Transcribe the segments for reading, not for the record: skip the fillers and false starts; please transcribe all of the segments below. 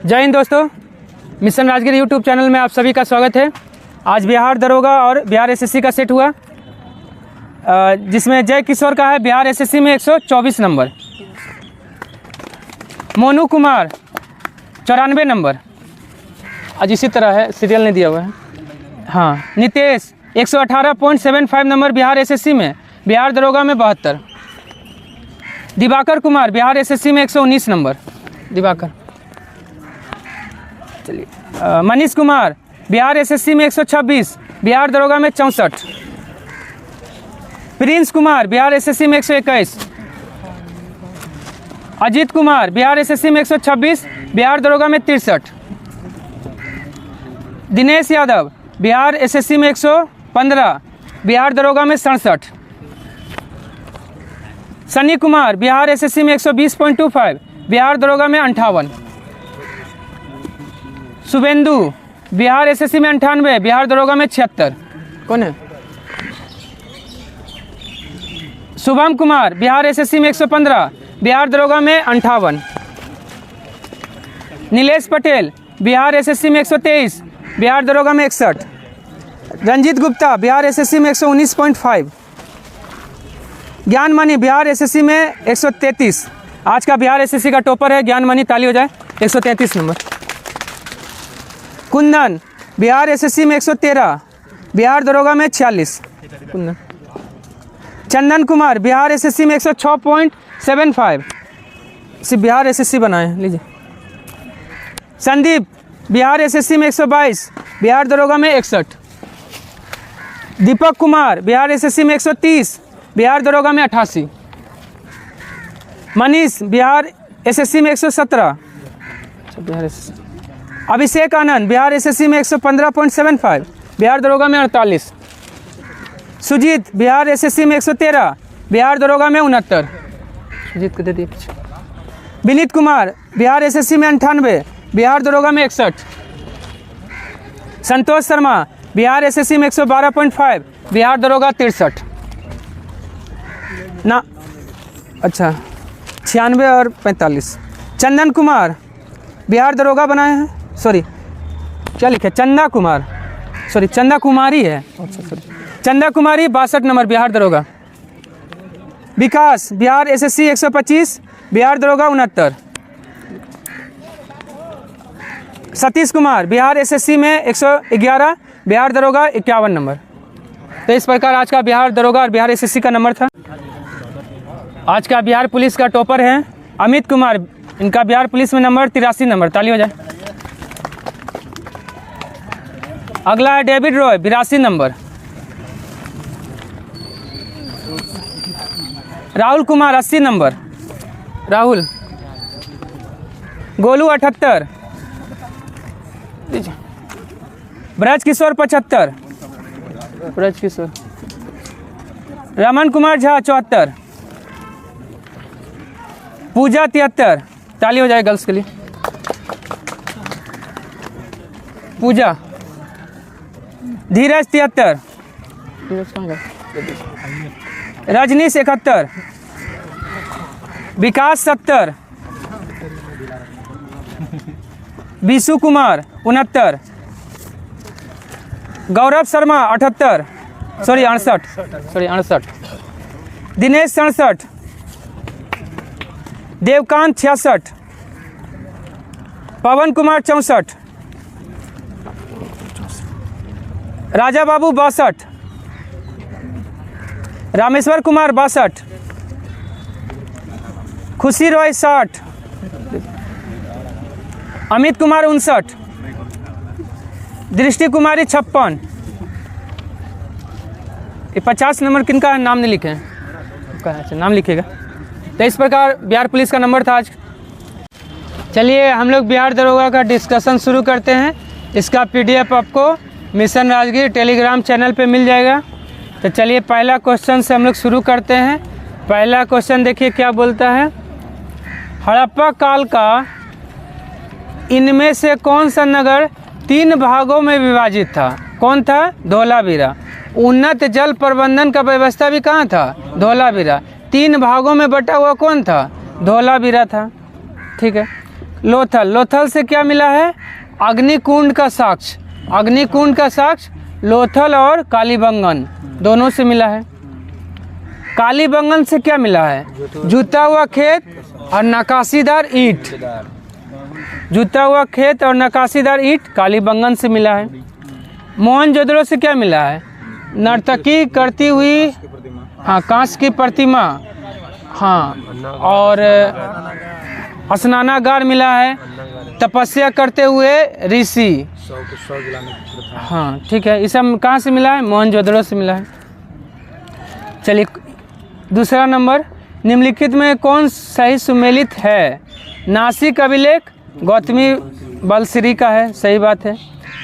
जय हिंद दोस्तों, mission Rajgir YouTube channel में आप सभी का स्वागत है। आज बिहार दरोगा और बिहार एसएससी का सेट हुआ, जिसमें जय किशोर का है बिहार एसएससी में 124 नंबर, मोनू कुमार 94 नंबर, आज इसी तरह है, सीरियल नहीं दिया हुआ है। हाँ, नितेश 118.75 नंबर बिहार एसएससी में, बिहार दरोगा में 72। दिवाकर कुमार बिहार एसएससी में 119 नंबर, दिवाकर। चलिए, मनीष कुमार बिहार एसएससी में 126, बिहार दरोगा में 64। प्रिंस कुमार बिहार एसएससी में 121। अजीत कुमार बिहार एसएससी में 126, बिहार दरोगा में 63। दिनेश यादव बिहार एसएससी में 115, बिहार दरोगा में 67। सनी कुमार बिहार एसएससी में 120.25, बिहार दरोगा में 58। शुभेंदु बिहार एसएससी में 98, बिहार दरोगा में 76। कौन है? शुभम कुमार बिहार एसएससी में 115, बिहार दरोगा में 58। नीलेश पटेल बिहार एसएससी में 123, बिहार दरोगा में 61। रंजीत गुप्ता बिहार एसएससी में 119.5। ज्ञानमणि बिहार एसएससी में 133। आज का बिहार एसएससी का टॉपर है ज्ञानमणि, ताली हो जाए। 133 नंबर। कुंदन बिहार एसएससी में 113, बिहार दरोगा में 46। कुंदन। चंदन कुमार बिहार एसएससी में 106.75, सिर्फ बिहार एसएससी बनाए, लीजिए। संदीप बिहार एसएससी में 122, बिहार दरोगा में 61। दीपक कुमार बिहार एसएससी में 130, बिहार दरोगा में 88। मनीष बिहार एसएससी में 117, बिहार एसएससी। अभिषेक आनंद बिहार एसएससी में 115.75, बिहार दरोगा में 48। सुजीत बिहार एसएससी में 113, बिहार दरोगा में 69। सुजीत को दे दिए पीछे। विनीत कुमार बिहार एसएससी में 98, बिहार दरोगा में 61। संतोष शर्मा बिहार एसएससी में 112.5, बिहार दरोगा 63 ना। अच्छा, 96 और 45। चंदन कुमार बिहार दरोगा बनाए हैं, सॉरी क्या लिखे, चंदा कुमार, सॉरी चंदा कुमारी है। अच्छा सॉरी, चंदा कुमारी 62 नंबर, बिहार दरोगा। विकास बिहार एसएससी 125, बिहार दरोगा 69। सतीश कुमार बिहार एसएससी में 111, बिहार दरोगा 51 नंबर। तो इस प्रकार आज का बिहार दरोगा और बिहार एसएससी का नंबर था। आज का बिहार पुलिस का टॉपर है अमित कुमार, इनका बिहार पुलिस में नंबर 83 नंबर, ताली हो जाए। अगला है David Roy 82 number. Rahul Kumar 80 number, Rahul. Golu 78। Braj Kishore 75, Braj Kishore. Raman Kumar Jha 74। Pooja 73, ताली हो जाए गर्ल्स के लिए। पूजा। धीरज 73। रजनीश 71। विकास 70। विशु कुमार 69। गौरव शर्मा 68, सॉरी 68। दिनेश 67। देवकांत 66। पवन कुमार 64। राजा बाबू 62। रामेश्वर कुमार 62। खुशी रॉय 60। अमित कुमार 59। दृष्टि कुमारी 56। ये 50 नंबर किनका नाम नहीं लिखे हैं, नाम लिखेगा। तो इस प्रकार बिहार पुलिस का नंबर था आज। चलिए हम लोग बिहार दरोगा का डिस्कशन शुरू करते हैं। इसका पीडीएफ आपको मिशन राजगीर टेलीग्राम चैनल पे मिल जाएगा। तो चलिए पहला क्वेश्चन से हम लोग शुरू करते हैं। पहला क्वेश्चन देखिए क्या बोलता है। हड़प्पा काल का इनमें से कौन सा नगर 3 भागों में विभाजित था? कौन था? धोलावीरा। उन्नत जल प्रबंधन का व्यवस्था भी कहाँ था? धोलावीरा। 3 भागों में बटा हुआ कौन था? धोलावीरा था। ठीक है। लोथल। लोथल से क्या मिला है? अग्निकुंड का साक्ष्य। अग्निकुंड का साक्ष्य लोथल और कालीबंगन दोनों से मिला है। कालीबंगन से क्या मिला है? जूता हुआ खेत और नक्काशीदार ईंट। जूता हुआ खेत और नक्काशीदार ईंट कालीबंगन से मिला है। मोहनजोदड़ो से क्या मिला है? नर्तकी करती हुई, हाँ, कांच की प्रतिमा, हाँ, और स्नानागार मिला है। तपस्या करते हुए ऋषि, हाँ, ठीक है। ये सब कहाँ से मिला है? मोहनजोदड़ो से मिला है। चलिए दूसरा नंबर, निम्नलिखित में कौन सही सुमेलित है? नासिक अभिलेख गौतमी बलश्री का है, सही बात है।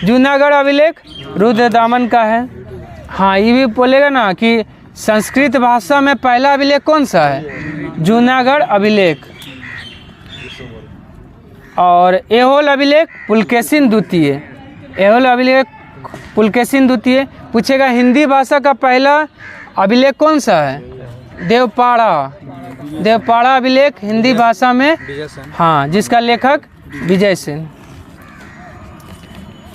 जूनागढ़ अभिलेख रुद्रदामन का है। हाँ, ये भी बोलेगा ना कि संस्कृत भाषा में पहला अभिलेख कौन सा है? जूनागढ़ अभिलेख। और एहोल अभिलेख पुलकेशिन द्वितीय। एहोल अभिलेख पुलकेशिन द्वितीय। पूछेगा हिंदी भाषा का पहला अभिलेख कौन सा है? देवपाड़ा। देवपाड़ा अभिलेख हिंदी भाषा में, हाँ, जिसका लेखक विजय सेन।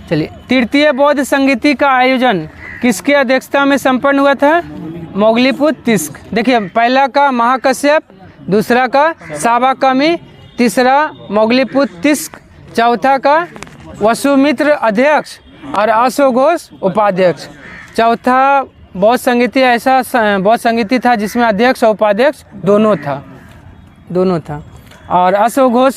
चलिए, तृतीय बौद्ध संगीति का आयोजन किसके अध्यक्षता में संपन्न हुआ था? मोगलीपुत्र तिस्क। देखिए, पहला का महाकश्यप, दूसरा का साबाकामी, तीसरा मोगलीपुत्र तिस्क, चौथा का वसुमित्र अध्यक्ष और अशोक घोष उपाध्यक्ष। चौथा बौद्ध संगीति ऐसा बौद्ध संगीति था जिसमें अध्यक्ष और उपाध्यक्ष दोनों था। और अशोक घोष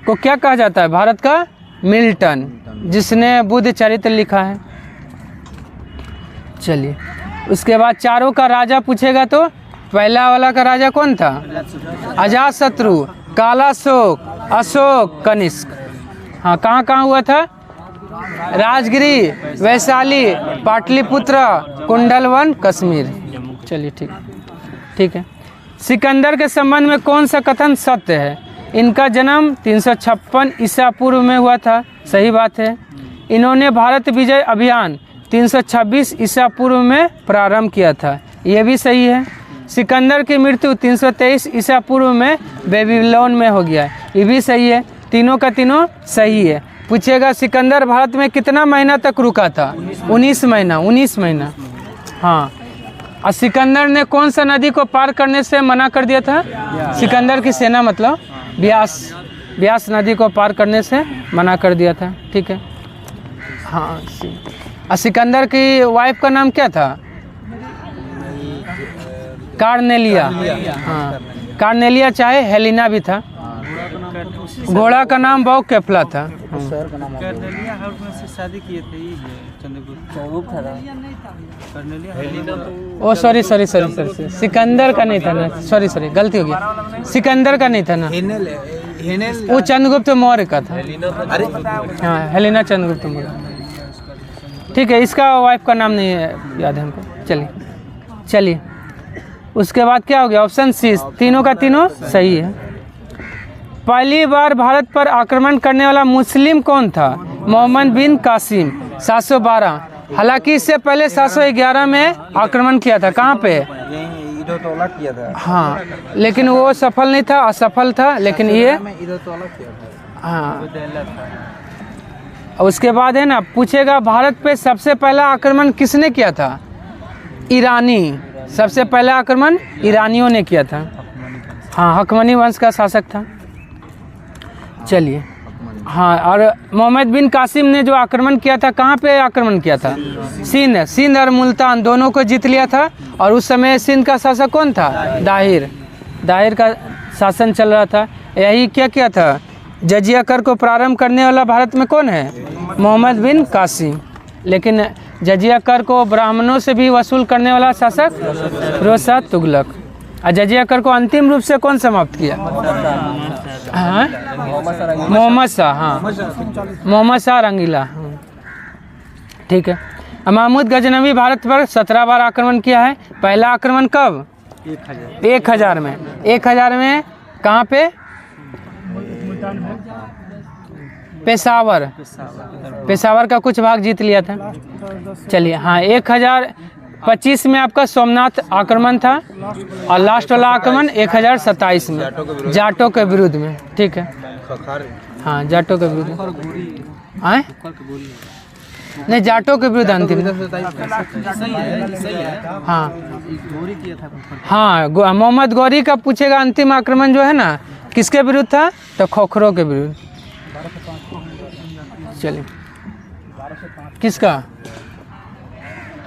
को क्या कहा जाता है? भारत का मिल्टन, जिसने बुद्ध चरित्र लिखा है। चलिए, उसके बाद चारों का राजा पूछेगा तो पहला वाला का राजा कौन था? अजातशत्रु, कालाशोक, अशोक, कनिष्क। हाँ, कहाँ हुआ था? राजगिरी, वैशाली, पाटलिपुत्र, कुंडलवन, कश्मीर। चलिए, ठीक है। सिकंदर के संबंध में कौन सा कथन सत्य है? इनका जन्म 356 ईसा पूर्व में हुआ था, सही बात है। इन्होंने भारत विजय अभियान 326 ईसा पूर्व में प्रारंभ किया था, यह भी सही है। सिकंदर की मृत्यु 323 ईसा पूर्व में बेबीलोन में हो गया, ये भी सही है। तीनों का तीनों सही है। पूछेगा सिकंदर भारत में कितना महीना तक रुका था? 19 महीना। हाँ, और सिकंदर ने कौन सा नदी को पार करने से मना कर दिया था? सिकंदर की सेना मतलब ब्यास नदी को पार करने से मना कर दिया था, ठीक है। हाँ, और सिकंदर की वाइफ का नाम क्या था? कार्नेलिया। हाँ, कार्नेलिया चाहे हेलिना भी था। घोड़ा का नाम बहुकेफला था। शादी किए थे ओ सॉरी सिकंदर का नहीं था ना, सॉरी गलती हो गया। सिकंदर का नहीं था ना, वो चंद्रगुप्त मौर्य का था। हाँ, हेलेना चंद्रगुप्त मौर्य, ठीक है। इसका वाइफ का नाम नहीं है याद है हमको। चलिए उसके बाद क्या हो गया? ऑप्शन सी, तीनों का तीनों सही है। पहली बार भारत पर आक्रमण करने वाला मुस्लिम कौन था? मोहम्मद बिन कासिम, 712। हालांकि इससे पहले 711 में आक्रमण किया था। कहाँ पे? किया था। हाँ, लेकिन वो सफल नहीं था, असफल था। लेकिन ये हाँ, उसके बाद है ना, पूछेगा भारत पे सबसे पहला आक्रमण किसने किया था? ईरानी। सबसे पहला आक्रमण ईरानियों ने किया था। हाँ, हकमनी वंश का शासक था। चलिए, हाँ, और मोहम्मद बिन कासिम ने जो आक्रमण किया था, कहाँ पे आक्रमण किया था? सिंध और मुल्तान दोनों को जीत लिया था। और उस समय सिंध का शासक कौन था? दाहिर का शासन चल रहा था। यही क्या किया था? जजिया कर को प्रारंभ करने वाला भारत में कौन है? मोहम्मद बिन कासिम। लेकिन जजिया कर को ब्राह्मणों से भी वसूल करने वाला शासक फिरोज शाह तुगलक। और जजिया कर को अंतिम रूप से कौन समाप्त किया? हाँ, मोहम्मद शाह। हाँ, मोहम्मद शाह रंगीला, ठीक है। महमूद गजनवी भारत पर 17 बार आक्रमण किया है। पहला आक्रमण कब? 1000 में। 1000 में कहाँ पे? पेशावर का कुछ भाग जीत लिया था। चलिए, हाँ, 1025 में आपका सोमनाथ आक्रमण था। और लास्ट वाला आक्रमण 1027 में जाटों के विरुद्ध में, ठीक है। हाँ जाटों के विरुद्ध। आए नहीं, जाटों के विरुद्ध अंतिम। हाँ हाँ, मोहम्मद गौरी का पूछेगा अंतिम आक्रमण जो है ना किसके विरुद्ध था, तो खोखरों के विरुद्ध। चलिए किसका,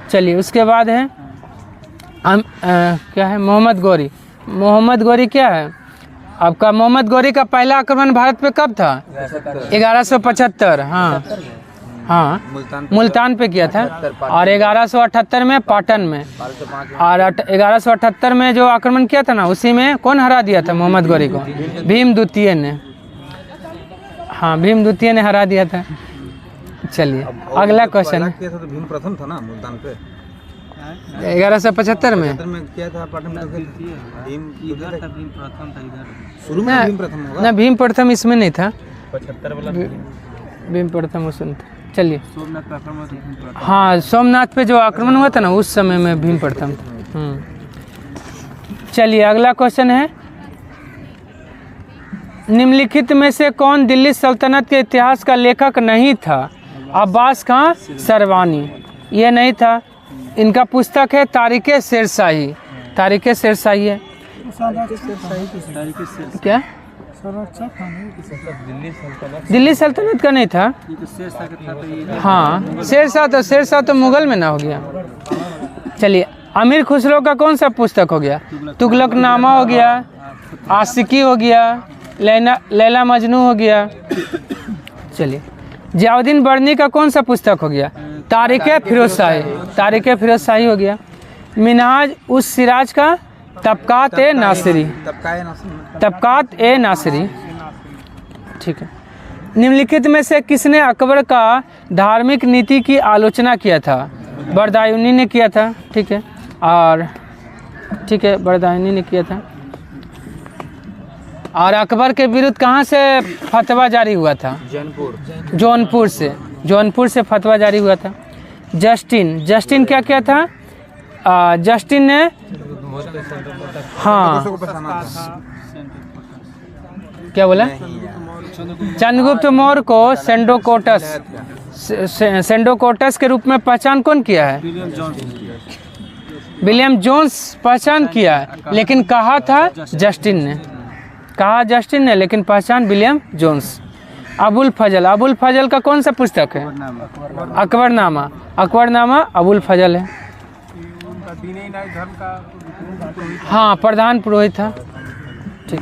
चलिए उसके बाद है क्या है, मोहम्मद गौरी। मोहम्मद गौरी क्या है आपका, मोहम्मद गौरी का पहला आक्रमण भारत पे कब था, 1175। हाँ हाँ, मुल्तान पे किया था, और 1178 में पाटन में, और 1178 में जो आक्रमण किया था ना उसी में कौन हरा दिया था मोहम्मद गौरी को, भीम द्वितीय ने। हाँ भीम द्वितीय ने हरा दिया था। चलिए अगला क्वेश्चन है, भीम प्रथम था ना मुल्तान पे 1175 में किया था, पाटन में भीम प्रथम था इधर शुरू में, भीम प्रथम होगा ना भीम प्रथम इसमें नहीं था, 75 वाला भीम प्रथम उसमें था। चलिए हाँ, सोमनाथ पे जो आक्रमण हुआ था ना उस समय में भीम प्रथम था। चलिए अगला क्वेश्चन है, निम्नलिखित में से कौन दिल्ली सल्तनत के इतिहास का लेखक नहीं था, अब्बास खां सरवानी ये नहीं था। इनका पुस्तक है तारीख़े शेरशाही, तारीख़े शेरशाही है क्या, दिल्ली सल्तनत का नहीं था। हाँ शेरशाह तो मुगल में ना हो गया। चलिए अमीर खुसरो का कौन सा पुस्तक हो गया, तुगलकनामा हो गया, आशिकी हो गया, लैला मजनू हो गया। चलिए जियाउद्दीन बर्नी का कौन सा पुस्तक हो गया, तारीख़े फिरोज़शाही, तारीख़े फिरोज़शाही हो गया। मिनहाज उस सिराज का तबकात ए नासिरी, तबकात ए नासिरी। ठीक है। निम्नलिखित में से किसने अकबर का धार्मिक नीति की आलोचना किया था, बरदायूनी ने किया था। ठीक है, और ठीक है बरदायूनी ने किया था। और अकबर के विरुद्ध कहाँ से फतवा जारी हुआ था, जौनपुर से फतवा जारी हुआ था। जस्टिन क्या किया था, जस्टिन ने हाँ क्या बोला, चंद्रगुप्त मौर्य को सेंडोकोटस के रूप में पहचान कौन किया है, विलियम जोन्स पहचान किया है, लेकिन कहा था जस्टिन ने, लेकिन पहचान विलियम जोन्स। अबुल फजल का कौन सा पुस्तक है, अकबरनामा अबुल फजल है। हाँ प्रधान पुरोहित था। ठीक।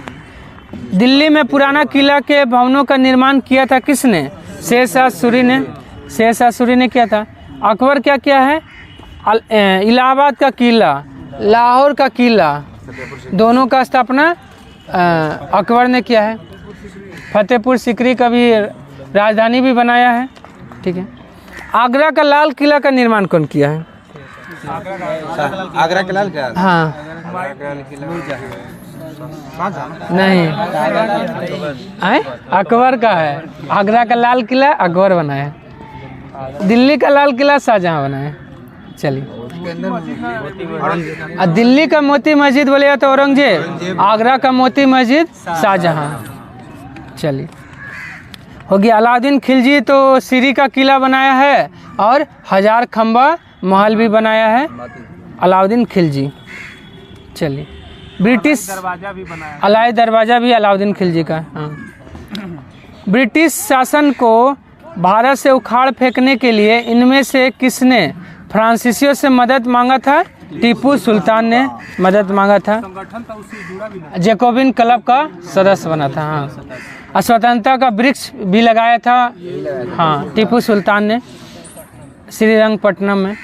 दिल्ली में पुराना किला के भवनों का निर्माण किया था किसने, शेरशाह सूरी ने किया था। अकबर क्या किया है, इलाहाबाद का किला, लाहौर का किला, दोनों का स्थापना अकबर ने किया है। फतेहपुर सीकरी का भी राजधानी भी बनाया है। ठीक है। आगरा का लाल किला का निर्माण कौन किया है, आगरा के लाल किला, हाँ नहीं अकबर का है, आगरा का लाल किला अकबर बनाया, दिल्ली का लाल किला शाहजहां बनाया। चलिए दिल्ली का मोती मस्जिद बोले तो औरंगजेब, आगरा का मोती मस्जिद शाहजहां। चलिए हो गया। अलाउद्दीन खिलजी तो सीरी का किला बनाया है और 1000 खंबा महल भी बनाया है अलाउद्दीन खिलजी। चलिए ब्रिटिश अलाई दरवाज़ा भी अलाउद्दीन खिलजी का। हाँ ब्रिटिश शासन को भारत से उखाड़ फेंकने के लिए इनमें से किसने फ्रांसीसियों से मदद मांगा था, टीपू सुल्तान ने मदद मांगा था। जैकोबिन क्लब का सदस्य बना था। हाँ स्वतंत्रता का वृक्ष भी लगाया था। हाँ टीपू सुल्तान ने श्रीरंगपट्टनम में।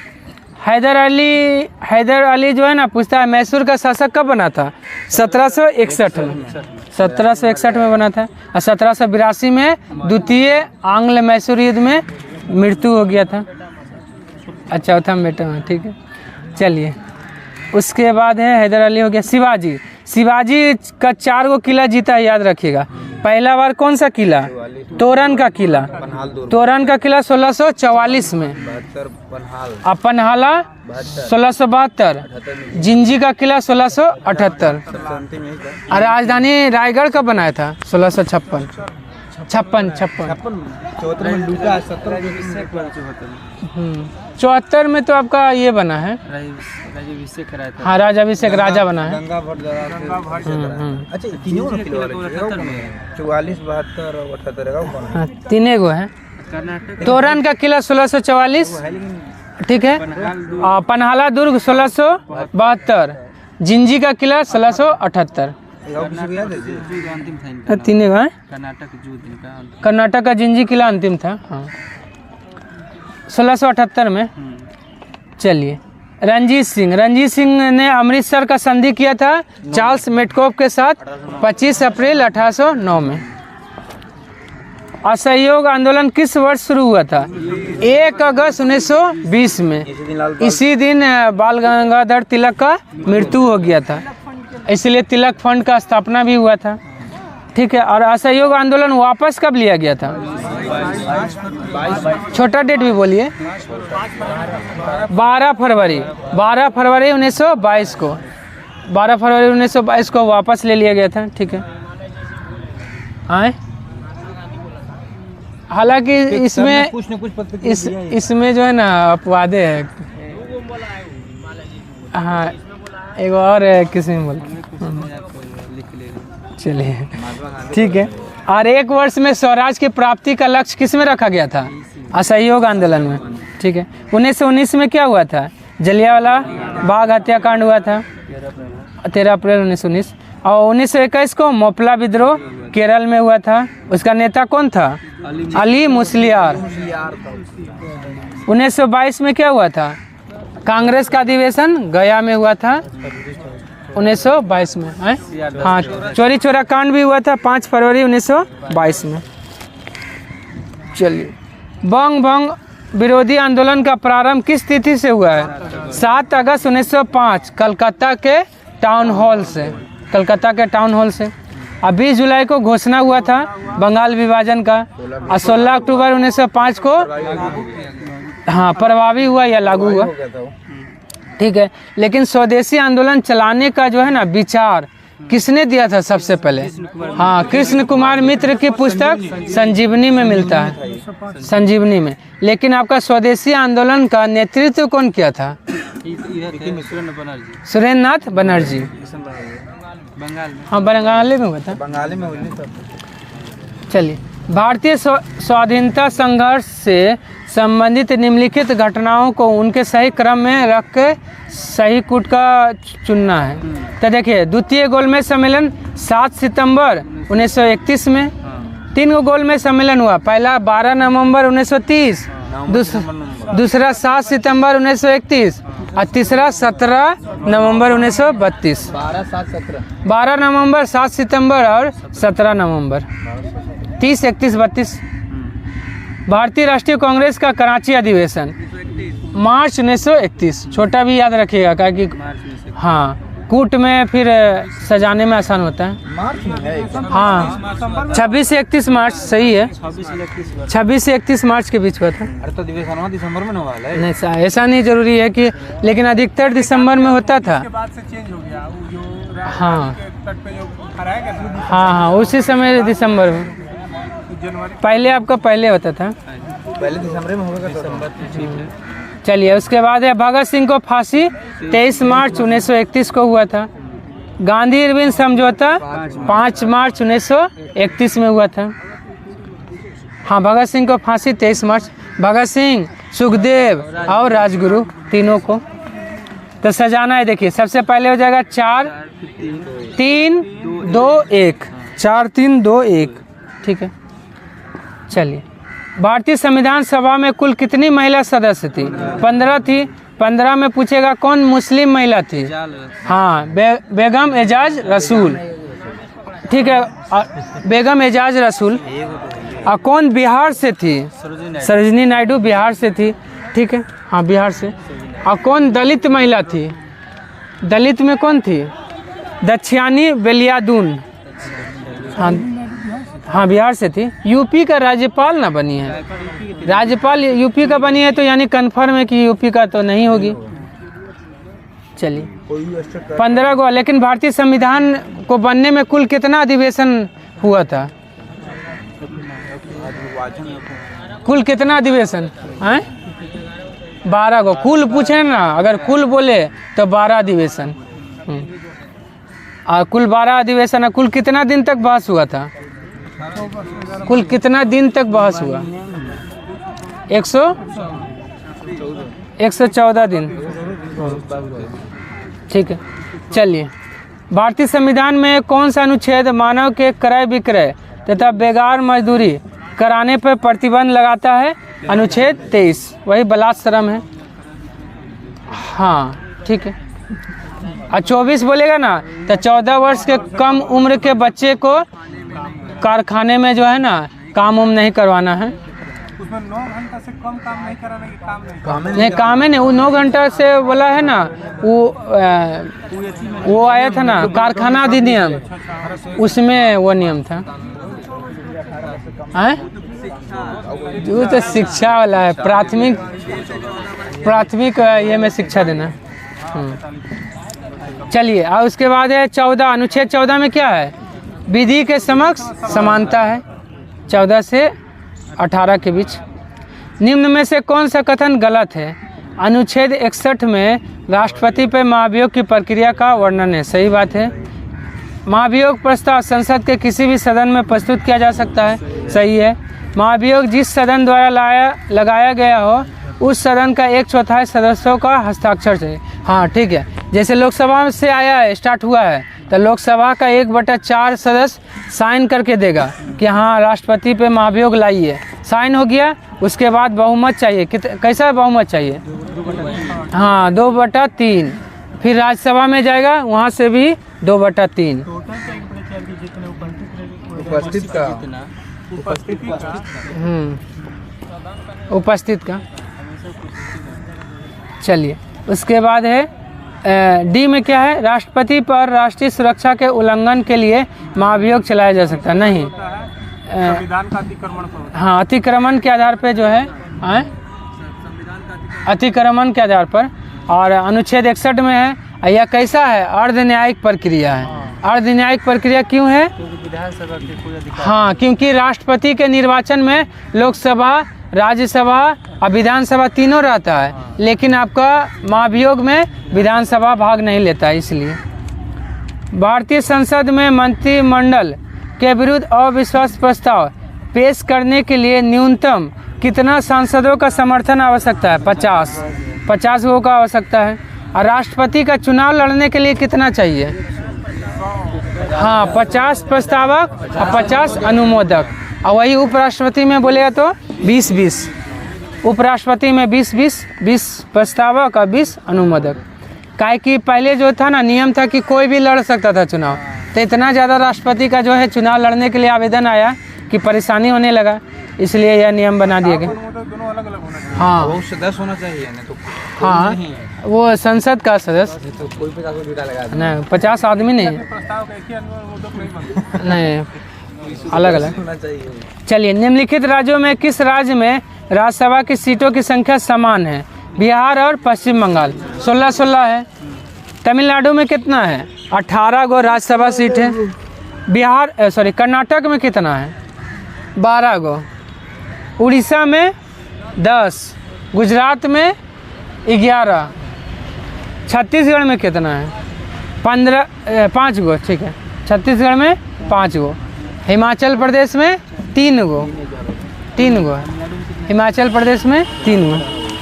हैदर अली जो है ना पूछता है मैसूर का शासक कब बना था, 1761 में, 1761 में बना था। और 1782 में द्वितीय आंग्ल मैसूर युद्ध में मृत्यु हो गया था। अच्छा चौथा बेटा में। ठीक है। चलिए उसके बाद है हैदर अली हो गया। शिवाजी का 4 गो किला जीता है, याद रखिएगा। पहला बार कौन सा किला, तोरन का किला 1644 में, और पन्हाला 1672, जिंजी का किला 1678, और राजधानी रायगढ़ का बनाया था 1656। 56 74 में लूटा 70 74 में तो आपका ये बना है। राजाभिषेक कराया था। हाँ, राजाभिषेक राजा बना है। गंगा भट्ट अच्छा तीनों में 44 72 और 78 हाँ, तीन गो है। कर्नाटक तोरण का किला 1644, ठीक है। और पन्हाला दुर्ग 1672, जिंजी का किला 1678। अंतिम था। तीन गो है। कर्नाटक का जिंजी किला अंतिम था। हाँ, 1678 में। चलिए, रंजीत सिंह ने अमृतसर का संधि किया था चार्ल्स मेटकोफ के साथ 25 अप्रैल 1809 में। असहयोग आंदोलन किस वर्ष शुरू हुआ था? 1 अगस्त 1920 में। इसी दिन बाल गंगाधर तिलक का मृत्यु हो गया था, इसलिए तिलक फंड का स्थापना भी हुआ था, ठीक है। और असहयोग आंदोलन वापस कब लिया गया था? छोटा डेट भी बोलिए। 12 फरवरी 1922 को 12 फरवरी 1922 को वापस ले लिया गया था, ठीक है। आए, हालांकि इसमें इसमें जो है ना अपवादे है। हाँ, एक और है, किसी में बोल, चलिए ठीक है। और 1 वर्ष में स्वराज की प्राप्ति का लक्ष्य किस में रखा गया था? असहयोग आंदोलन में, ठीक है। 1919 में क्या हुआ था? जलियांवाला बाग हत्याकांड हुआ था 13 अप्रैल 1919। और 1921 को मोपला विद्रोह केरल में हुआ था। उसका नेता कौन था? अली मुस्लियार। 1922 में क्या हुआ था? कांग्रेस का अधिवेशन गया में हुआ था 1922 में है? हाँ, चोरी चोरा कांड भी हुआ था 5 फरवरी 1922 में। चलिए, बंग भंग विरोधी आंदोलन का प्रारंभ किस तिथि से हुआ है? 7 अगस्त 1905 कलकत्ता के टाउन हॉल से। और 20 जुलाई को घोषणा हुआ था बंगाल विभाजन का। और 16 अक्टूबर 1905 को हाँ प्रभावी हुआ या लागू हुआ, ठीक है। लेकिन स्वदेशी आंदोलन चलाने का जो है ना विचार किसने दिया था सबसे पहले? हाँ, कृष्ण कुमार मित्र की पुस्तक संजीवनी में मिलता है, संजीवनी में। लेकिन आपका स्वदेशी आंदोलन का नेतृत्व कौन किया था? सुरेंद्र नाथ बनर्जी। हाँ, बंगाली में हुआ था। चलिए, भारतीय स्वाधीनता संघर्ष से संबंधित निम्नलिखित घटनाओं को उनके सही क्रम में रख के सही कूट का चुनना है। तो देखिए, द्वितीय गोलमेज सम्मेलन 7 सितंबर 1931 में। 3 गो गोलमेज सम्मेलन हुआ। पहला 12 नवंबर 1930, दूसरा 7 सितंबर 1931 और तीसरा 17 नवंबर 1932। 12 नवंबर, 7 सितंबर और 17 नवंबर। 30, 31, 32। भारतीय राष्ट्रीय कांग्रेस का कराची अधिवेशन मार्च 1931। छोटा भी याद रखिएगा, क्योंकि हाँ कूट में फिर सजाने में आसान होता है। हाँ, 26 से 31 मार्च सही है। 26 से 31 मार्च के बीच हुआ था। अरे तो दिसंबर में होगा नहीं, ऐसा नहीं जरूरी है कि, लेकिन अधिकतर दिसंबर में होता था। हाँ हाँ हाँ, उसी समय दिसंबर में। पहले आपका पहले होता था, पहले दिसंबर में होगा। चलिए, उसके बाद है भगत सिंह को फांसी 23 मार्च 1931 को हुआ था। गांधी इरविन समझौता 5 मार्च 1931 में हुआ था। हाँ, भगत सिंह को फांसी 23 मार्च। भगत सिंह, सुखदेव और राजगुरु तीनों को तो सजाना है। देखिए, सबसे पहले हो जाएगा 4 3 2 1, 4 3 2 1, ठीक है। चलिए, भारतीय संविधान सभा में कुल कितनी महिला सदस्य थी? 15 थी। 15 में पूछेगा कौन मुस्लिम महिला थी? हाँ, बेगम एजाज रसूल, ठीक है। बेगम एजाज रसूल। और कौन बिहार से थी? सरोजिनी नायडू बिहार से थी, ठीक है। हाँ, बिहार से। और कौन दलित महिला थी? दलित में कौन थी? दक्षियानी बेलियादून। हाँ, बिहार से थी। यूपी का राज्यपाल ना बनी है, राज्यपाल यूपी का बनी है, तो यानी कन्फर्म है कि यूपी का तो नहीं होगी। चलिए, 15 को। लेकिन भारतीय संविधान को बनने में कुल कितना अधिवेशन हुआ था? कुल कितना अधिवेशन हैं? 12 गो कुल पूछे ना, अगर कुल बोले तो 12 अधिवेशन। और कुल 12 अधिवेशन है। कुल कितना दिन तक बहस हुआ था? कुल कितना दिन तक बहस हुआ? 114 दिन। ठीक है, चलिए। भारतीय संविधान में कौन सा अनुच्छेद मानव के क्रय विक्रय तथा बेगार मजदूरी कराने पर प्रतिबंध लगाता है? अनुच्छेद 23, वही बलात्श्रम है। हाँ ठीक है। और 24 बोलेगा ना तो 14 वर्ष के कम उम्र के बच्चे को कारखाने में जो है ना काम उम नहीं करवाना है। उसमें 9 घंटा से कम काम नहीं कराना कि काम नहीं काम है नहीं, वो 9 घंटा से बोला है ना, वो आया था ना कारखाना अधिनियम, उसमें वो नियम था। वो तो शिक्षा वाला है, प्राथमिक ये में शिक्षा देना। चलिए, और उसके बाद है 14, अनुच्छेद 14 में क्या है? विधि के समक्ष समानता है, 14 से 18 के बीच। निम्न में से कौन सा कथन गलत है? अनुच्छेद 61 में राष्ट्रपति पर महाभियोग की प्रक्रिया का वर्णन है, सही बात है। महाभियोग प्रस्ताव संसद के किसी भी सदन में प्रस्तुत किया जा सकता है, सही है। महाभियोग जिस सदन द्वारा लगाया गया हो उस सदन का 1/4 सदस्यों का हस्ताक्षर से। हाँ ठीक है, जैसे लोकसभा से आया है, स्टार्ट हुआ है, तो लोकसभा का 1/4 सदस्य साइन करके देगा कि हाँ राष्ट्रपति पे महाभियोग लाइए, साइन हो गया। उसके बाद बहुमत चाहिए, कैसा बहुमत चाहिए? हाँ 2/3। फिर राज्यसभा में जाएगा, वहाँ से भी 2/3। उपस्थित का। चलिए, उसके बाद है डी में क्या है? राष्ट्रपति पर राष्ट्रीय सुरक्षा के उल्लंघन के लिए महाभियोग चलाया जा सकता नहीं। संविधान का अतिक्रमण पर। हाँ, अतिक्रमण के आधार पे जो है, अतिक्रमण के आधार पर। और अनुच्छेद 61 में है, यह कैसा है? अर्ध न्यायिक प्रक्रिया है। अर्ध न्यायिक प्रक्रिया क्यों है? विधानसभा के कोई अधिकार। हाँ, क्योंकि राष्ट्रपति के निर्वाचन में लोकसभा, राज्यसभा और विधानसभा तीनों रहता है, लेकिन आपका महाभियोग में विधानसभा भाग नहीं लेता है, इसलिए। भारतीय संसद में मंत्रिमंडल के विरुद्ध अविश्वास प्रस्ताव पेश करने के लिए न्यूनतम कितना सांसदों का समर्थन आवश्यकता है? 50 गो का आवश्यकता है। और राष्ट्रपति का चुनाव लड़ने के लिए कितना चाहिए? हाँ 50 प्रस्तावक और 50 अनुमोदक। और वही उपराष्ट्रपति में बोलेगा तो 20-20, उपराष्ट्रपति में 20 प्रस्तावक और 20 अनुमोदक। काहे कि पहले जो था ना नियम था कि कोई भी लड़ सकता था चुनाव, तो इतना ज़्यादा राष्ट्रपति का जो है चुनाव लड़ने के लिए आवेदन आया कि परेशानी होने लगा, इसलिए यह नियम बना दिया गया। दोनों अलग अलग होना चाहिए। हाँ वो सदस्य होना चाहिए ना, तो हाँ वो संसद का सदस्य तो कोई 50 जुटा लगा नहीं, 50 आदमी नहीं, प्रस्ताव का एक ही अनुमोदक नहीं बनता। नहीं अलग अलग होना चाहिए। चलिए, निम्नलिखित राज्यों में किस राज्य में राज्यसभा की सीटों की संख्या समान है? बिहार और पश्चिम बंगाल 16 है। तमिलनाडु में कितना है? 18 गो राज्यसभा सीट है। कर्नाटक में कितना है? 12 गो। उड़ीसा में 10, गुजरात में 11, छत्तीसगढ़ में कितना है? 5 गो। ठीक है, छत्तीसगढ़ में 5 गो। हिमाचल प्रदेश में 3 गो है। हिमाचल प्रदेश में 3 गो।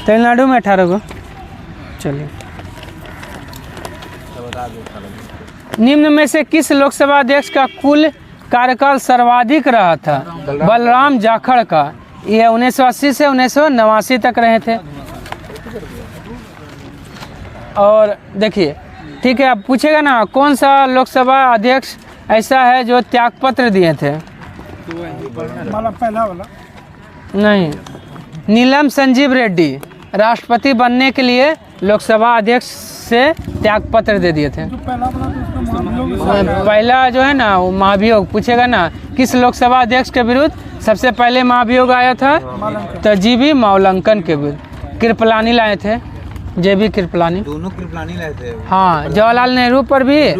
तमिलनाडु में 18 गो। चलिए, निम्न में से किस लोकसभा अध्यक्ष का कुल कार्यकाल सर्वाधिक रहा था? बलराम जाखड़ का। ये 1980 से 1989 तक रहे थे। और देखिए, ठीक है, अब पूछेगा ना कौन सा लोकसभा अध्यक्ष ऐसा है जो त्यागपत्र दिए थे? पहला वाला नहीं, नीलम संजीव रेड्डी राष्ट्रपति बनने के लिए लोकसभा अध्यक्ष से त्यागपत्र दे दिए थे। पहला जो है ना वो महाभियोग पूछेगा ना, किस लोकसभा अध्यक्ष के विरुद्ध सबसे पहले महाभियोग आया था? तो जीबी मौलंकन के विरुद्ध। कृपलानी लाए थे, जेबी कृपलानी। दोनों कृपलानी लाए थे। हाँ, जवाहरलाल नेहरू पर भी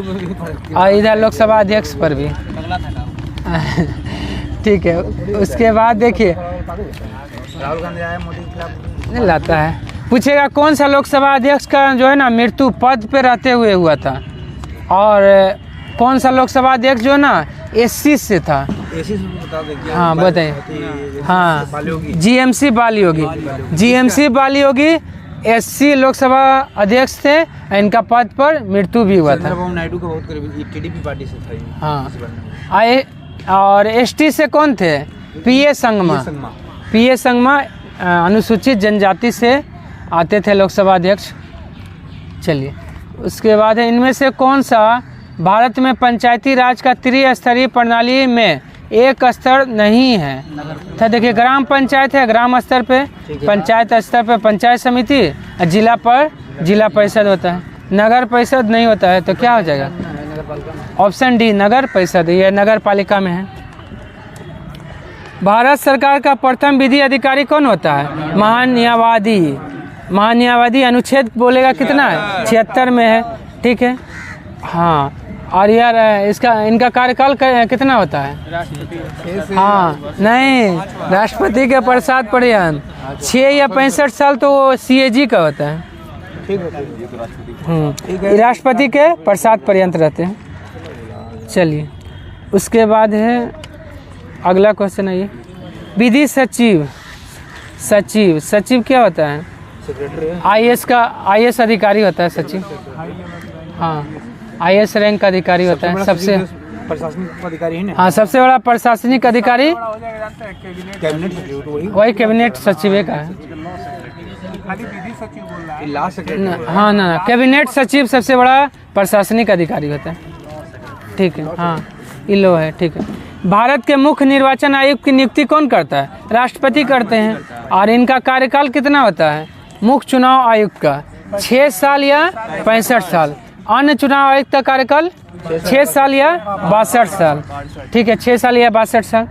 और इधर लोकसभा अध्यक्ष पर भी। ठीक है। उसके बाद देखिए राहुल गांधी आया मोदी के खिलाफ नहीं लाता है। पूछेगा कौन सा लोकसभा अध्यक्ष का जो है ना मृत्यु पद पे रहते हुए हुआ था, और कौन सा लोकसभा अध्यक्ष जो है ना एससी से था। एसी से बता देंगे। हाँ बताइए। हाँ जीएमसी बाली योगी एससी लोकसभा अध्यक्ष थे, इनका पद पर मृत्यु भी हुआ था। चंद्रबाबू नायडू का बहुत करीबी टीडीपी पार्टी से था ये। हाँ और एसटी से कौन थे? पीए संगमा अनुसूचित जनजाति से आते थे लोकसभा अध्यक्ष। चलिए उसके बाद है इनमें से कौन सा भारत में पंचायती राज का त्रिस्तरीय प्रणाली में एक स्तर नहीं है? तो देखिए ग्राम पंचायत है, ग्राम स्तर पे, पंचायत स्तर पे पंचायत समिति, और जिला पर जिला परिषद होता है, नगर परिषद नहीं होता है। तो क्या हो जाएगा? ऑप्शन डी नगर परिषद, ये नगर पालिका में है। भारत सरकार का प्रथम विधि अधिकारी कौन होता है? महान्यायवादी अनुच्छेद बोलेगा कितना है? 76 में है। ठीक है। हाँ और यार इनका कार्यकाल कितना होता है? हाँ नहीं, राष्ट्रपति के प्रसाद पर्यंत 6 या 65 साल तो सीएजी का होता है। राष्ट्रपति के प्रसाद पर्यंत रहते हैं। चलिए उसके बाद है अगला क्वेश्चन है ये विधि सचिव क्या होता है? आईएएस अधिकारी होता है सचिव। हाँ आईएएस रैंक का अधिकारी होता है, सबसे प्रशासनिक अधिकारी है ना। हाँ सबसे बड़ा प्रशासनिक अधिकारी कैबिनेट सचिव तो वही कैबिनेट सचिव का है। खाली विधि सचिव बोल रहा है। Last secretary. हाँ ना कैबिनेट सचिव सबसे बड़ा प्रशासनिक अधिकारी होता है। ठीक है। हाँ इलो है। ठीक है। भारत के मुख्य निर्वाचन आयुक्त की नियुक्ति कौन करता है? राष्ट्रपति करते हैं। और इनका कार्यकाल कितना होता है? मुख्य चुनाव आयुक्त का 6 साल या 65 साल। अन्य चुनाव आयुक्त का कार्यकाल 6 साल या 62 साल। ठीक है 6 साल या 62 साल।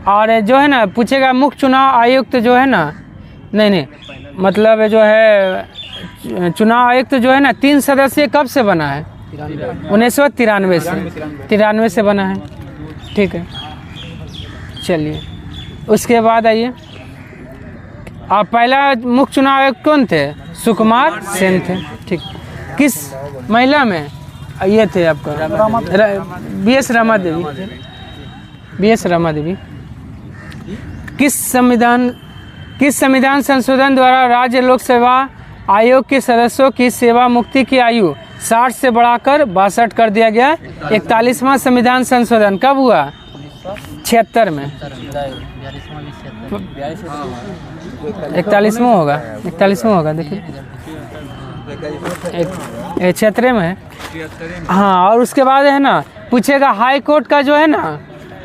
और जो है ना पूछेगा मुख्य चुनाव आयुक्त जो है ना, नहीं मतलब जो है चुनाव आयुक्त जो है ना 3 सदस्यीय कब से बना है? 1993 से बना है। ठीक है। चलिए उसके बाद आइए आप पहला मुख्य चुनाव आयुक्त कौन थे? सुकुमार सेन थे। ठीक। किस महिला में ये थे आपका? बीएस रमा देवी। किस संविधान संशोधन द्वारा राज्य लोक सेवा आयोग के सदस्यों की सेवा मुक्ति की आयु 60 से बढ़ाकर 62 कर दिया गया? 41वां संविधान संशोधन कब हुआ? 76 में। 41वां होगा देखिए 76 में है। हाँ और उसके बाद है ना पूछेगा हाई कोर्ट का जो है ना,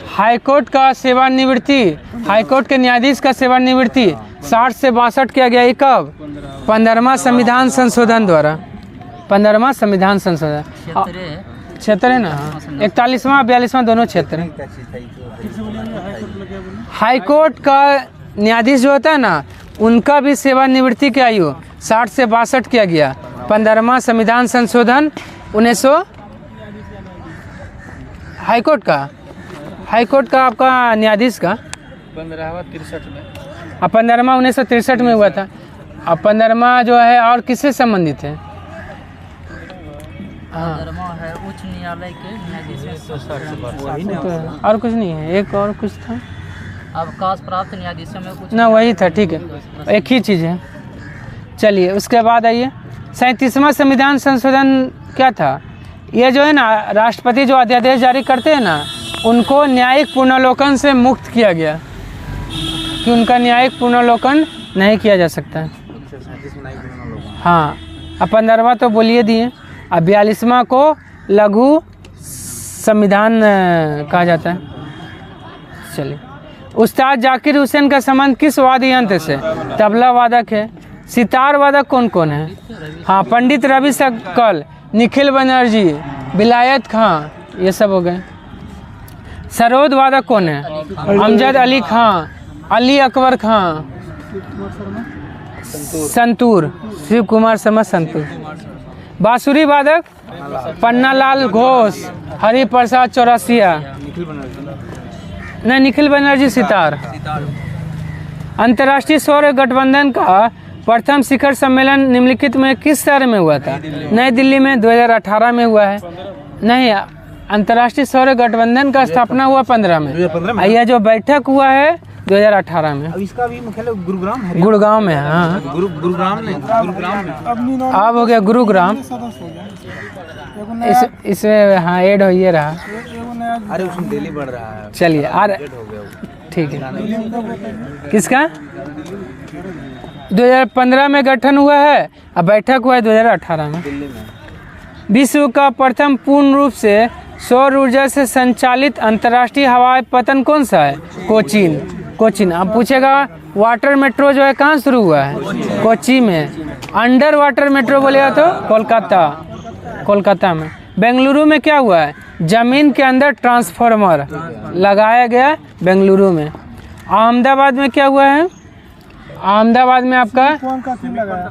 हाई कोर्ट का सेवानिवृत्ति, हाई कोर्ट के न्यायाधीश का सेवानिवृत्ति 60 से 62 किया गया। ये कब? 15वां संविधान संशोधन द्वारा। 15वां संविधान संशोधन 76 है ना। 41वां 42वां दोनों 76 है। हाई कोर्ट का न्यायाधीश जो होता है ना उनका भी सेवानिवृत्ति की आयु 60 से 62 किया गया। 15वां संविधान संशोधन 1900 हाई कोर्ट का आपका न्यायाधीश का 15वां 63 में। 15वां 1963 में हुआ था। अब 15वां जो है और किससे संबंधित है? हाँ है उच्च न्यायालय के न्यायाधीश तो और कुछ नहीं है। एक और कुछ था अवकाश प्राप्त न्यायाधीशों में कुछ ना, वही था। ठीक है एक ही चीज़ है। चलिए उसके बाद आइए 37वां संविधान संशोधन क्या था? ये जो है ना राष्ट्रपति जो अध्यादेश जारी करते हैं ना उनको न्यायिक पुनर्लोकन से मुक्त किया गया कि उनका न्यायिक पुनर्लोकन नहीं किया जा सकता है। हाँ अब 15वां तो बोलिए दिए। अब 42वां को लघु संविधान कहा जाता है। चलिए उस्ताद जाकिर हुसैन का संबंध किस वाद्य यंत्र से? तबला वादक है। सितार वादक कौन कौन है? हाँ पंडित रवि सकल, निखिल बनर्जी, विलायत खां, ये सब हो गए। सरोद वादक कौन है? अमजद अली खां, अली अकबर खां, संतूर, शिव कुमार शर्मा संतूर। बांसुरी वादक पन्नालाल घोष, हरिप्रसाद चौरसिया। नहीं, निखिल बनर्जी सितार। अंतर्राष्ट्रीय सौर गठबंधन का प्रथम शिखर सम्मेलन निम्नलिखित में किस शहर में हुआ था? नई दिल्ली में 2018 में हुआ है। नहीं, अंतर्राष्ट्रीय सौर गठबंधन का स्थापना हुआ 15 में। 2015 में? यह जो बैठक हुआ है 2018 में। अब इसका भी मुख्यालय गुरुग्राम है। गुड़गांव में है। हाँ, गुरुग्राम में अब हो गया गुरुग्राम। इसमें हाँ ऐड हो ये रहा। अरे उसमें दिल्ली बढ़ रहा है। चलिए ठीक है। किसका 2015 में गठन हुआ है, अब बैठक हुआ है 2018 में। दिल्ली में विश्व का प्रथम पूर्ण रूप से सौर ऊर्जा से संचालित अंतर्राष्ट्रीय हवाई पतन कौन सा है? कोचीन। अब पूछेगा वाटर मेट्रो जो है कहाँ शुरू हुआ है? कोची में। अंडर वाटर मेट्रो बोलेगा तो कोलकाता में। बेंगलुरु में क्या हुआ है? जमीन के अंदर ट्रांसफार्मर लगाया गया बेंगलुरु में। अहमदाबाद में क्या हुआ है? अहमदाबाद में आपका कौन का थीम लगाया?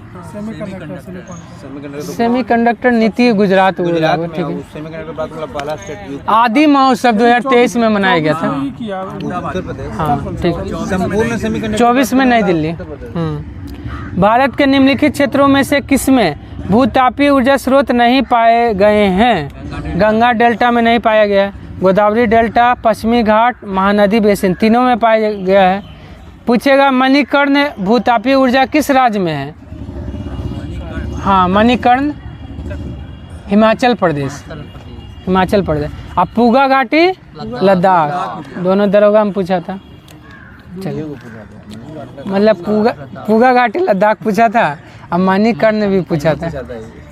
सेमीकंडक्टर नीति गुजरात ठीक है। आदि महोत्सव 2023 में मनाया गया था। उत्तर प्रदेश। हाँ ठीक है। संपूर्ण सेमीकंडक्टर 24 में नई दिल्ली। भारत के निम्नलिखित क्षेत्रों में से किसमें भूतापीय ऊर्जा स्रोत नहीं पाए गए हैं? गंगा डेल्टा में नहीं पाया गया है, गोदावरी डेल्टा, पश्चिमी घाट, महानदी बेसिन, तीनों में पाया गया है। पूछेगा मणिकर्ण भूतापीय ऊर्जा किस राज्य में है? हाँ, मणिकर्ण हिमाचल प्रदेश। अब पूगा घाटी लद्दाख, दोनों दरोगा में पूछा था। चलिए, मतलब पूगा घाटी लद्दाख पूछा था, अब मणिकर्ण भी पूछा था।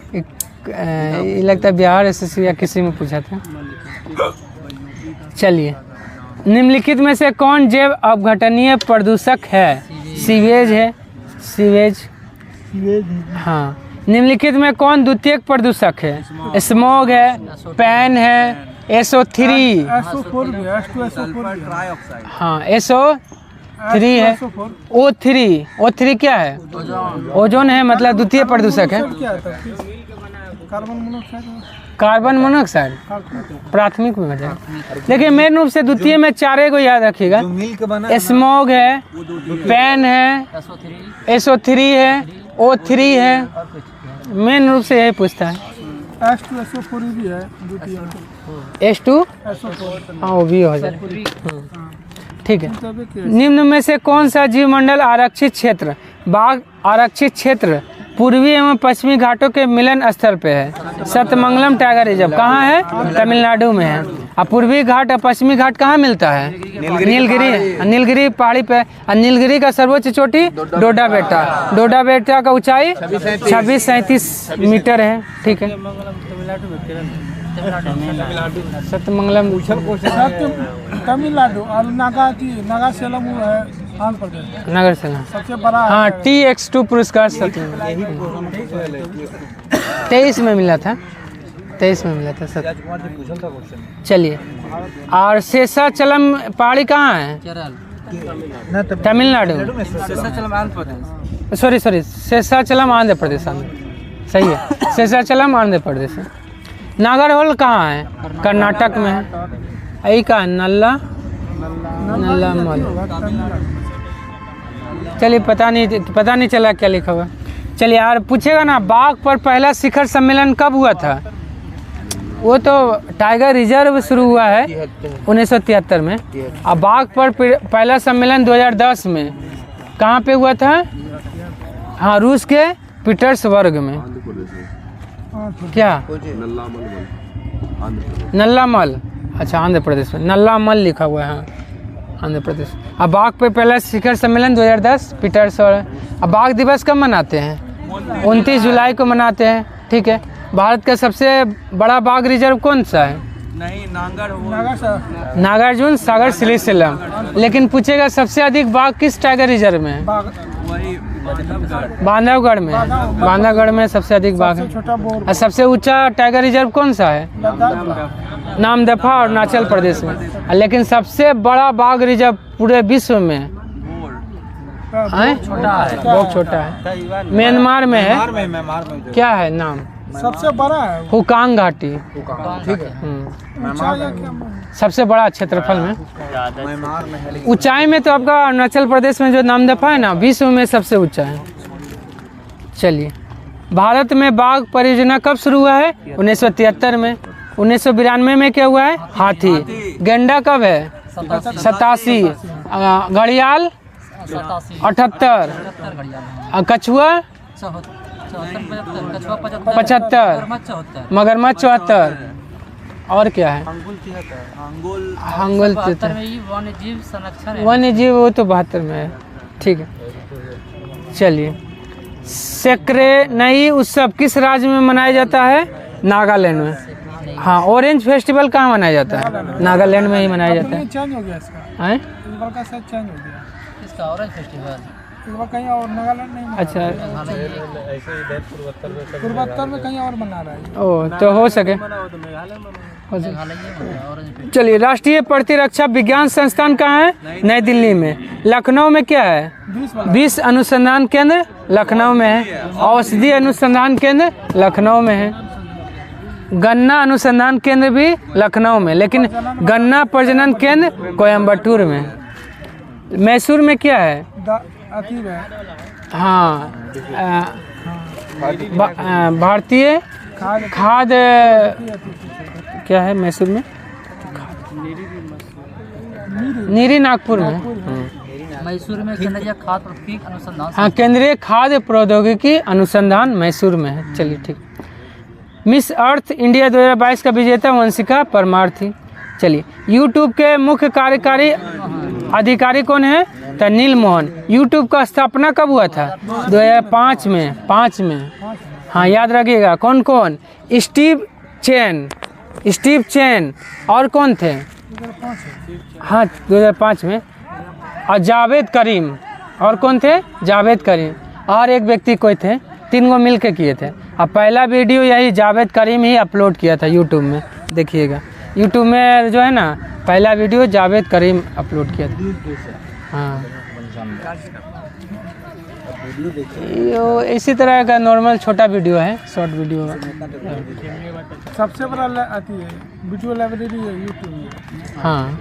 ये लगता है बिहार एसएससी या किसी में पूछा था। चलिए, निम्नलिखित में से कौन जैव अपघटनीय प्रदूषक है? सीवेज है। हाँ। निम्नलिखित में कौन द्वितीयक प्रदूषक है? स्मॉग है, पैन है, SO3। हाँ, SO3 है। O3 क्या है? ओजोन है, मतलब द्वितीय प्रदूषक है। कार्बन मोनोऑक्साइड प्राथमिक में बचा। देखिए, मेन रूप से द्वितीय में 4 को याद रखिएगा। स्मॉग है, पैन है, SO3 है, O3 है। मेन रूप से यही पूछता है। H2SO4 भी है। H2 हाँ, वो भी हो जाए। ठीक है। निम्न में से कौन सा जीवमंडल आरक्षित क्षेत्र, बाघ आरक्षित क्षेत्र पूर्वी एवं पश्चिमी घाटों के मिलन स्थल पे है? सतमंगलम टाइगर रिजर्व कहाँ है? तमिलनाडु में है। और पूर्वी घाट और पश्चिमी घाट कहाँ मिलता है? नीलगिरी पहाड़ी पे। और नीलगिरी का सर्वोच्च चोटी डोडा बेटा का ऊंचाई 2637 मीटर है। ठीक है। सतमंगलम तमिलनाडु और नागासेलम है आंध्र प्रदेश। नगर से सबसे बड़ा हाँ, TX2 पुरस्कार 23 में मिला था। 23 में मिला था। चलिए, और शेषाचलम पहाड़ी कहाँ है? तमिलनाडु। सॉरी शेषाचलम आंध्र प्रदेश। सही है, शेषाचलम आंध्र प्रदेश है। नागरहोल कहाँ है? कर्नाटक में है। यही का नल्ला मल। चलिए, पता नहीं चला क्या लिखा हुआ। चलिए यार, पूछेगा ना बाघ पर पहला शिखर सम्मेलन कब हुआ था? वो तो टाइगर रिजर्व शुरू हुआ है 1973 में। और बाघ पर पहला सम्मेलन 2010 में कहाँ पे हुआ था? हाँ, रूस के पीटर्सबर्ग में। क्या? नल्लामल। अच्छा, आंध्र प्रदेश में नल्लामल लिखा हुआ है। हाँ, आंध्र प्रदेश। अब बाघ पे पहला शिखर सम्मेलन 2010 पीटर्सबर्ग। अब बाघ दिवस कब मनाते हैं? 29 जुलाई को मनाते हैं। ठीक है। भारत का सबसे बड़ा बाघ रिजर्व कौन सा है? नागार्जुन सागर सिलिसिलम। लेकिन पूछेगा सबसे अधिक बाघ किस टाइगर रिजर्व में है? बांधवगढ़ में सबसे अधिक बाघ है। और सबसे ऊंचा टाइगर रिजर्व कौन सा है? नामदफा और अरुणाचल प्रदेश में। लेकिन सबसे बड़ा बाघ रिजर्व पूरे विश्व में है? बहुत छोटा है। म्यांमार में है। क्या है नाम? सबसे बड़ा है हुकांग घाटी। ठीक है। सबसे बड़ा क्षेत्रफल में। म्यांमार में है लेकिन ऊंचाई में तो आपका अरुणाचल प्रदेश में जो नामदफा है ना, विश्व में सबसे ऊंचा है। चलिए, भारत में बाघ परियोजना कब शुरू हुआ है? 1973 में। 1992 में क्या हुआ है? हाथी। गेंडा कब है? 87। घड़ियाल 78। कछुआ 75। मगरमच्छ 74। और क्या है? हंगुल 73 में वन्य जीव संरक्षण है। वन्य जीव वो तो 72 में है। ठीक है, चलिए। सेक्रेनई उत्सव किस राज्य में मनाया जाता है? नागालैंड में। हाँ, ऑरेंज फेस्टिवल कहाँ मनाया जाता है? नागालैंड में ही मनाया जाता है। चेंज हो गया इसका, हैं? इस बार का शायद चेंज हो गया। इसका ऑरेंज फेस्टिवल इस बार कहीं और नागालैंड नहीं मना अच्छा, पूर्वोत्तर में कहीं और मना रहा है। ओ तो हो सके। चलिए, राष्ट्रीय प्रतिरक्षा विज्ञान संस्थान कहाँ है? नई दिल्ली में। लखनऊ में क्या है? 20 अनुसंधान केंद्र लखनऊ में है। औषधि अनुसंधान केंद्र लखनऊ में है। गन्ना अनुसंधान केंद्र भी लखनऊ में, लेकिन गन्ना प्रजनन केंद्र कोयम्बटूर में। मैसूर में क्या है? अतीब है हाँ, भारतीय खाद्य क्या है मैसूर में? नीरी नागपुर में। मैसूर में केंद्रीय खाद्य प्रौद्योगिकी अनुसंधान। हाँ, केंद्रीय खाद्य प्रौद्योगिकी अनुसंधान मैसूर में है। चलिए, ठीक। मिस अर्थ इंडिया 2022 का विजेता वंशिका परमार थी। चलिए, यूट्यूब के मुख्य कार्यकारी अधिकारी कौन है? तो नील मोहन। यूट्यूब का स्थापना कब हुआ था? 2005 में। 5 में, हाँ याद रखिएगा। कौन कौन? स्टीव चेन और कौन थे? हाँ, 2005 में। और जावेद करीम। और कौन थे? जावेद करीम। और एक व्यक्ति कोई थे, 3 गो मिल के किए थे। अब पहला वीडियो यही जावेद करीम ही अपलोड किया था यूट्यूब में, देखिएगा। यूट्यूब में जो है ना, पहला वीडियो जावेद करीम अपलोड किया था। हाँ, यो इसी तरह का नॉर्मल छोटा वीडियो है, शॉर्ट वीडियो। सबसे बड़ा वीडियो लाइब्रेरी है यूट्यूब में। हाँ,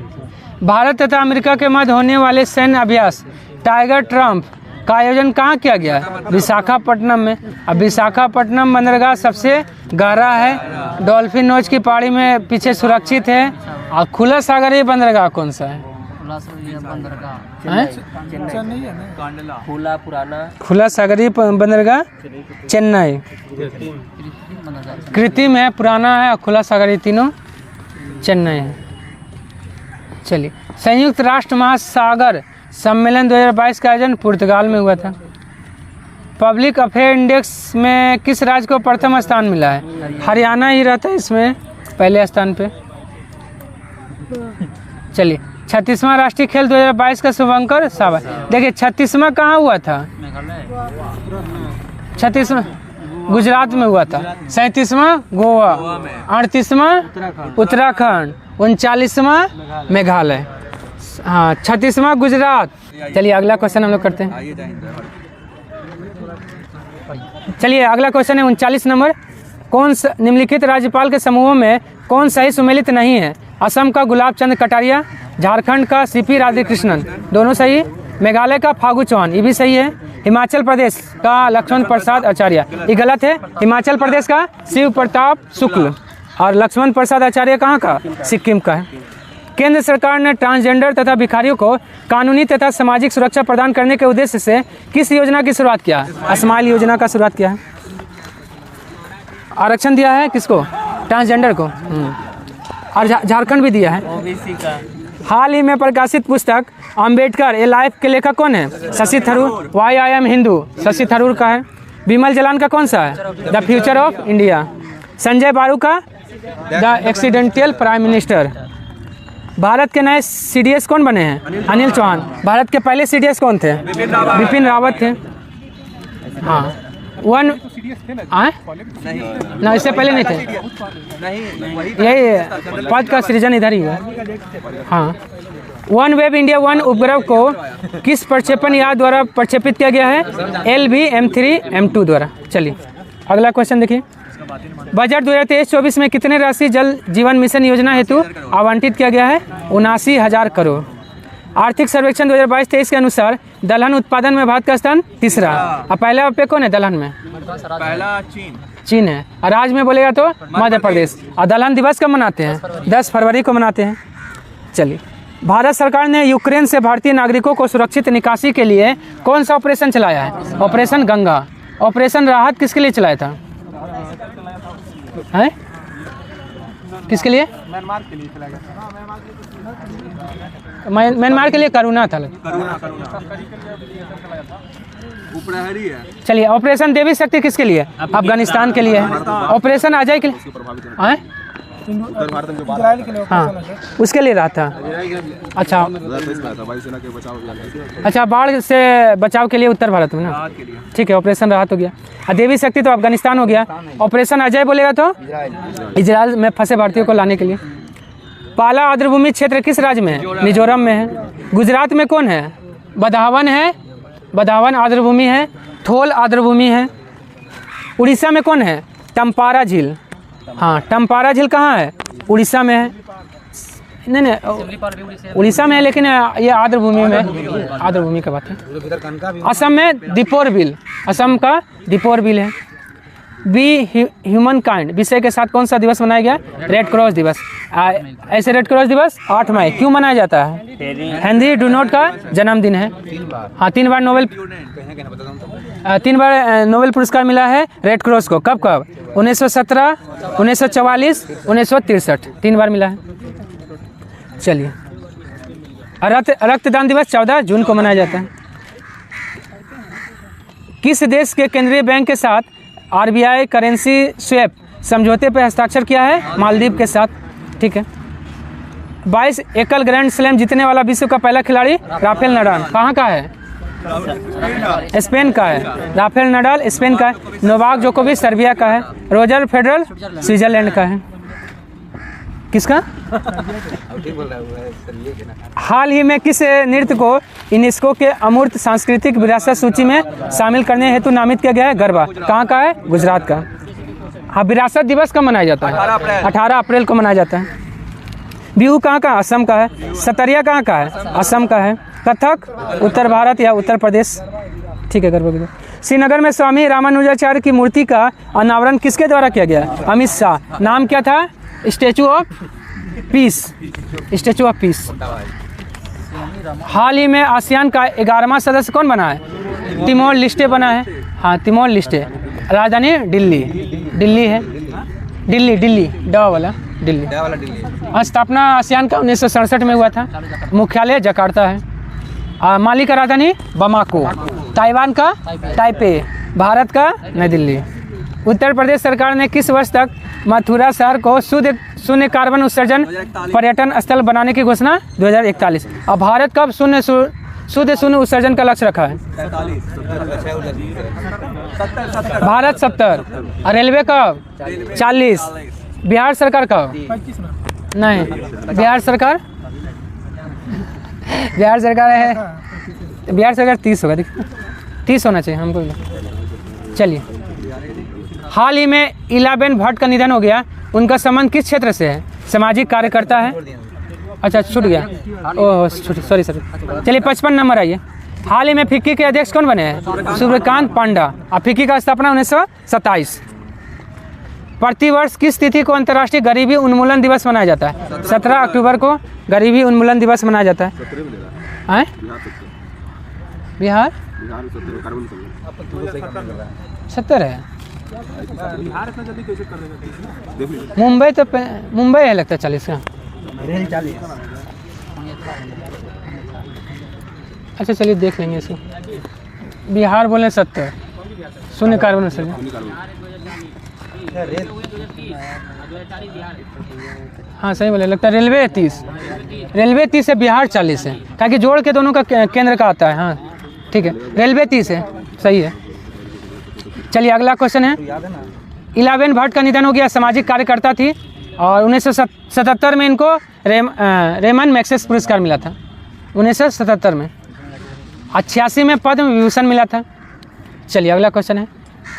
भारत तथा अमेरिका के मध्य होने वाले सैन्य अभ्यास टाइगर ट्रम्प का आयोजन कहाँ किया गया? विशाखापट्टनम में। अब विशाखापट्टनम बंदरगाह सबसे गहरा है, डॉल्फिन नोच की पहाड़ी में पीछे सुरक्षित है। और खुला सागरीय बंदरगाह कौन सा है? खुला सागरीय बंदरगाह चेन्नई। कृत्रिम है, पुराना है, खुला सागरीय तीनों चेन्नई है। चलिए, संयुक्त राष्ट्र महासागर सम्मेलन 2022 का आयोजन पुर्तगाल में हुआ था। पब्लिक अफेयर इंडेक्स में किस राज्य को प्रथम स्थान मिला है? हरियाणा ही रहता है इसमें पहले स्थान पे। चलिए, 36वां राष्ट्रीय खेल 2022 का शुभंकर सावा। देखिए, 36वां कहाँ हुआ था? 36वां गुजरात में हुआ था। 37वां गोवा, 38वां उत्तराखंड, 39वां मेघालय। हाँ, 36वां गुजरात। चलिए, अगला क्वेश्चन हम लोग करते हैं। चलिए, अगला क्वेश्चन है 39 नंबर। कौन सा निम्नलिखित राज्यपाल के समूहों में कौन सा ही सुमेलित नहीं है? असम का गुलाब चंद कटारिया, झारखंड का सीपी राधाकृष्णन, दोनों सही। मेघालय का फागू चौहान, ये भी सही है। हिमाचल प्रदेश का लक्ष्मण प्रसाद आचार्य, ये गलत है। हिमाचल प्रदेश का शिव प्रताप शुक्ल और लक्ष्मण प्रसाद आचार्य कहाँ का? सिक्किम का है। केंद्र सरकार ने ट्रांसजेंडर तथा भिखारियों को कानूनी तथा सामाजिक सुरक्षा प्रदान करने के उद्देश्य से किस योजना की शुरुआत किया है? स्माइल योजना का शुरुआत किया है। आरक्षण दिया है किसको? ट्रांसजेंडर को। और झारखंड भी दिया है। ओबीसी का हाल ही में प्रकाशित पुस्तक अम्बेडकर ए लाइफ के लेखक कौन है? Shashi Tharoor. Why I am Hindu Shashi Tharoor का है। विमल जलान का कौन सा है? The future of India. Sanjay Baru का the accidental prime minister. Bharat के नए सीडीएस कौन बने हैं? अनिल चौहान। भारत के पहले सीडीएस कौन थे? बिपिन रावत थे। हाँ, ना इससे पहले नहीं थे। यही पद का सृजन इधर ही है। हाँ, वन वेब इंडिया 1 उपग्रह को किस प्रक्षेपण यान द्वारा प्रक्षेपित किया गया है? LV-M3 M2 द्वारा। चलिए, अगला क्वेश्चन देखिए। बजट 2023-24 में कितने राशि जल जीवन मिशन योजना हेतु आवंटित किया गया है? 79,000 करोड़। आर्थिक सर्वेक्षण 2022-23 के अनुसार दलहन उत्पादन में भारत का स्थान तीसरा। अब पहला पे कौन है दलहन में? पहला चीन है। और राज्य में बोलेगा तो मध्य प्रदेश। और दलहन दिवस कब मनाते हैं? 10 फरवरी को मनाते हैं। चलिए, भारत सरकार ने यूक्रेन से भारतीय नागरिकों को सुरक्षित निकासी के लिए कौन सा ऑपरेशन चलाया है? ऑपरेशन गंगा। ऑपरेशन राहत किसके लिए चलाया था? है किसके लिए? म्यांमार के लिए चला गया था। म्यांमार के लिए करुणा था। चलिए, ऑपरेशन देवी शक्ति किसके लिए? अफगानिस्तान के लिए है। ऑपरेशन अजय के लिए हैं? इजराइल के लिए हाँ, उसके लिए रहा था। अच्छा, बाढ़ से बचाव के लिए उत्तर भारत में ना। ठीक है, ऑपरेशन राहत हो गया। और देवी शक्ति तो अफगानिस्तान हो गया। ऑपरेशन अजय बोलेगा तो इजराइल में फंसे भारतीयों को लाने के लिए। पाला आर्द्रभूमि क्षेत्र किस राज्य में है? मिजोरम में है। गुजरात में कौन है? बदावन है। बदावन आर्द्रभूमि है। थोल आर्द्रभूमि है। उड़ीसा में कौन है? टम्पारा झील। हाँ, टम्पारा झील कहाँ है? उड़ीसा में है। नहीं, उड़ीसा में है, लेकिन ये आर्द्रभूमि में, आर्द्रभूमि का बात है। असम में दीपोर बिल, असम का दीपोर बिल है। बी ह्यूमन काइंड विषय के साथ कौन सा दिवस मनाया गया? रेड क्रॉस दिवस। ऐसे रेड क्रॉस दिवस 8 मई क्यों मनाया जाता है? हेनरी डुनॉट का जन्मदिन है। हाँ, 3 बार नोबेल पुरस्कार मिला है रेड क्रॉस को। कब कब? 1917, 1944, 1963, 3 बार मिला है। चलिए, रक्तदान दिवस 14 जून को मनाया जाता है। किस देश के केंद्रीय बैंक के साथ RBI करेंसी स्वैप समझौते पर हस्ताक्षर किया है? मालदीव के साथ। ठीक है। 22 एकल ग्रैंड स्लैम जीतने वाला विश्व का पहला खिलाड़ी राफेल नडाल कहाँ का है? स्पेन का है। राफेल नडाल स्पेन का है। नोवाक जोकोविच सर्बिया का है। रोजर फेडरल स्विट्जरलैंड का है। किसका? हाल ही में किस नृत्य को यूनेस्को के अमूर्त सांस्कृतिक विरासत सूची में शामिल करने हेतु नामित किया गया है? गरबा। कहाँ का है? गुजरात का। हाँ, विरासत दिवस कब मनाया जाता है? 18 अप्रैल को मनाया जाता है। बिहू कहाँ का? असम का है। सतरिया कहाँ का है? असम का है। कथक उत्तर भारत या उत्तर प्रदेश। ठीक है, गरबा। श्रीनगर में स्वामी रामानुजाचार्य की मूर्ति का अनावरण किसके द्वारा किया गया? अमित शाह। नाम क्या था? Statue of peace. Statue of peace. हाल ही में आसियान का 11वां सदस्य कौन बना है? तिमोर लिस्टे बना है। हाँ, तिमोर लिस्टे। राजधानी दिल्ली। दिल्ली है। दिल्ली डा वाला दिल्ली। स्थापना आसियान का 1967 में हुआ था। मुख्यालय जकार्ता है। माली का राजधानी बमाको। ताइवान का ताइपे। भारत का नई दिल्ली। उत्तर प्रदेश सरकार ने किस वर्ष तक मथुरा शहर को शून्य कार्बन उत्सर्जन पर्यटन स्थल बनाने की घोषणा? 2041। अब भारत कब शून्य उत्सर्जन का लक्ष्य रखा है? भारत 70। और रेलवे कब? 40। बिहार सरकार कब? नहीं, बिहार सरकार है 30 होगा। 30 होना चाहिए हमको। चलिए, हाल ही में इलाबेन भट्ट का निधन हो गया। उनका संबंध किस क्षेत्र से है? सामाजिक कार्यकर्ता है। अच्छा, छूट गया। Oh sorry. चलिए, 55 नंबर आइए। हाल ही में फिक्की के अध्यक्ष कौन बने हैं? सूर्यकांत पांडा। और फिक्की का स्थापना 1927। प्रतिवर्ष किस तिथि को अंतर्राष्ट्रीय गरीबी उन्मूलन दिवस मनाया जाता है? 17 अक्टूबर को गरीबी उन्मूलन दिवस मनाया जाता है। बिहार 70 है। मुंबई तो मुंबई है लगता है 40 का। अच्छा, चलिए देख लेंगे इसको। बिहार बोले 70 शून्य कार्बन उत्सर्जन। हाँ, सही बोले। लगता है रेलवे 30 है, बिहार 40 है। ताकि जोड़ के दोनों का केंद्र का आता है। हाँ, ठीक है, रेलवे 30 है। सही है। चलिए, अगला क्वेश्चन है। इलाबेन भट्ट का निधन हो गया। सामाजिक कार्यकर्ता थी और 1977 में इनको रेमन मैग्सेसे पुरस्कार मिला था। 1977 में। 88 में पद्म विभूषण मिला था। चलिए, अगला क्वेश्चन है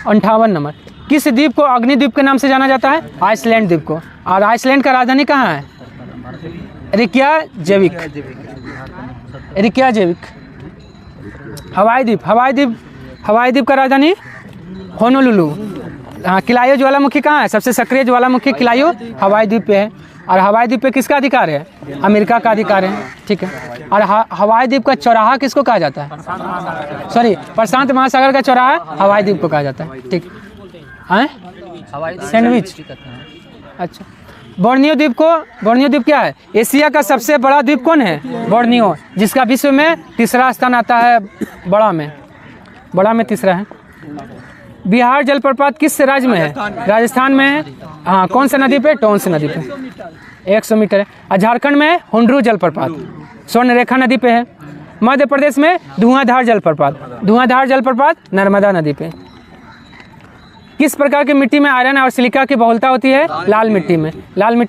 58 नंबर। किस द्वीप को अग्निद्वीप के नाम से जाना जाता है? आइसलैंड द्वीप को। और आइसलैंड का राजधानी कहाँ है? रिक्याजेविक। रिक्याजेविक। हवाई द्वीप का राजधानी होनोलुलु। हाँ, किलायो ज्वालामुखी कहाँ है? सबसे सक्रिय ज्वालामुखी किलायो हवाई द्वीप पे है। और हवाई द्वीप पे किसका अधिकार है? अमेरिका का अधिकार है, ठीक है। और हवाई द्वीप का चौराहा किसको कहा जाता है? प्रशांत महासागर का चौराहा हवाई द्वीप को कहा जाता है, ठीक है। सैंडविच, अच्छा। बोर्नियो द्वीप क्या है? एशिया का सबसे बड़ा द्वीप कौन है? बोर्नियो, जिसका विश्व में तीसरा स्थान आता है, बड़ा में तीसरा है। बिहार जलप्रपात किस राज्य में है? राजस्थान में है। हाँ, कौन सा नदी पे? टोंस नदी पे, 100 मीटर है। और झारखंड में हुंड्रू जलप्रपात स्वर्ण रेखा नदी पे है। मध्य प्रदेश में धुआंधार जलप्रपात नर्मदा नदी पे। किस प्रकार की मिट्टी में आयरन और सिलिका की बहुलता होती है? लाल मिट्टी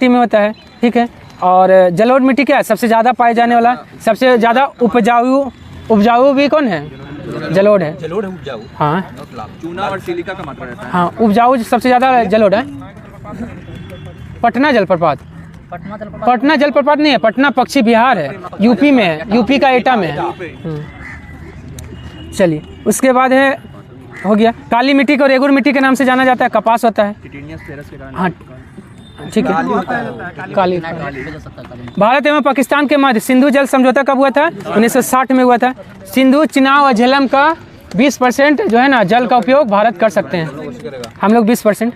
में होता है, ठीक है। और जलोढ़ मिट्टी क्या है? सबसे ज़्यादा पाए जाने वाला, सबसे ज़्यादा उपजाऊ भी कौन है? जलोढ़ है। उपजाऊ। हाँ, चूना और सिलिका का मात्रा रहता है। हाँ, उपजाऊ सबसे ज़्यादा जलोढ़ है। पटना जलप्रपात नहीं है, पटना पश्चिम बिहार है, यूपी में है, यूपी का एटा में है। चलिए, उसके बाद है, हो गया। काली मिट्टी को रेगुर मिट्टी के नाम से जाना जाता है, कपास होता है। हाँ, ठीक है। काली। भारत एवं पाकिस्तान के मध्य सिंधु जल समझौता कब हुआ था? 1960 में हुआ था। सिंधु, चिनाब और झेलम का 20% जो है ना जल का उपयोग भारत कर सकते हैं, हम लोग 20%।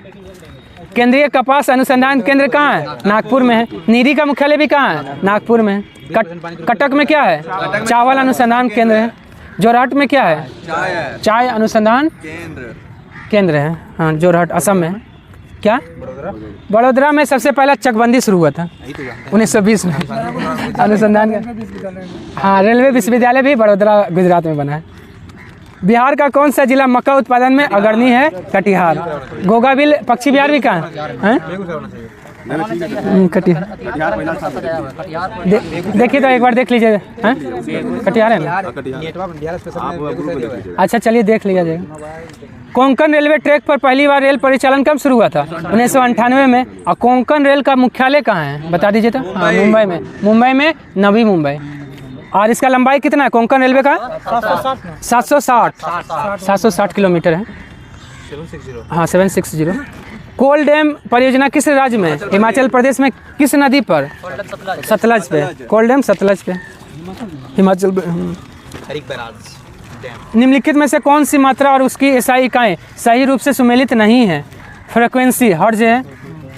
केंद्रीय कपास अनुसंधान केंद्र कहाँ है? नागपुर में है। नीरी का मुख्यालय भी कहाँ है? नागपुर में है। कटक में क्या है? चावल अनुसंधान केंद्र है। जोरहट में क्या है? चाय अनुसंधान केंद्र है। हाँ, जोरहट असम में है। क्या? बड़ोदरा में सबसे पहला चकबंदी शुरू हुआ था 1920 में अनुसंधान का। हाँ, रेलवे विश्वविद्यालय भी बड़ोदरा गुजरात में बना है। बिहार का कौन सा जिला मक्का उत्पादन में अग्रणी है? कटिहार। गोगाबिल पक्षी बिहार भी कहाँ है? कटिहार। देखिए तो एक बार देख लीजिए, कटिहार है ना? अच्छा, चलिए देख लिया जाएगा। कोंकण रेलवे ट्रैक पर पहली बार रेल परिचालन कब शुरू हुआ था? 1998 में। और कोंकण रेल का मुख्यालय कहाँ है? बता दीजिए तो। हाँ, मुंबई में नवी मुंबई। और इसका लंबाई कितना है कोंकण रेलवे का? 760 किलोमीटर है। 760। कोल डैम परियोजना किस राज्य में? हिमाचल प्रदेश में। किस नदी पर? सतलज पे। कोल डैम सतलज पे, हिमाचल पे। निम्नलिखित में से कौन सी मात्रा और उसकी एसआई इकाएं सही रूप से सुमेलित नहीं है? फ्रीक्वेंसी हर्ट्ज है,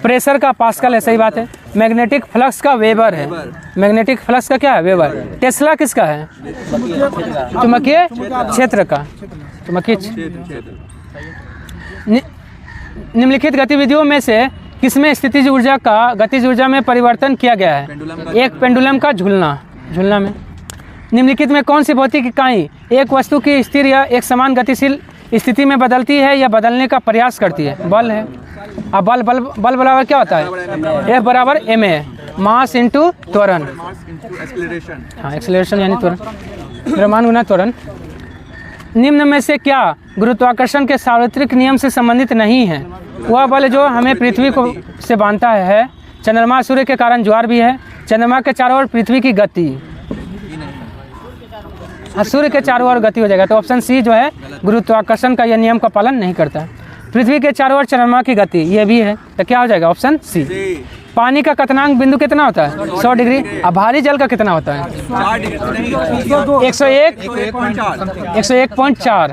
प्रेशर का पास्कल है, सही बात है। मैग्नेटिक फ्लक्स का वेबर है। मैग्नेटिक फ्लक्स का क्या है? वेबर। टेस्ला किसका है? चुंबकीय क्षेत्र का। चुंबकीय। निम्नलिखित गतिविधियों में से किसमें स्थितिज ऊर्जा का गतिज ऊर्जा में परिवर्तन किया गया है? एक पेंडुलम का झूलना में। निम्नलिखित में कौन सी भौतिक इकाई एक वस्तु की स्थिर या एक समान गतिशील स्थिति में बदलती है या बदलने का प्रयास करती है? बल है। अब बल बराबर क्या होता है? F बराबर ma, मास इंटू त्वरण। हाँ, एक्सेलरेशन यानी त्वरण, द्रव्यमान गुना त्वरण। निम्न में से क्या गुरुत्वाकर्षण के सार्वत्रिक नियम से संबंधित नहीं है? वह बल जो हमें पृथ्वी को से बांधता है। चंद्रमा सूर्य के कारण ज्वार भी है। चंद्रमा के चारों ओर पृथ्वी की गति। सूर्य के चारों ओर गति हो जाएगा, तो ऑप्शन सी जो है गुरुत्वाकर्षण का यह नियम का पालन नहीं करता है। पृथ्वी के चारों ओर चंद्रमा की गति, ये भी है, तो क्या हो जाएगा? Option C. पानी का क्वथनांक बिंदु कितना होता है? 100 डिग्री। और भारी जल का कितना होता है? 101.4।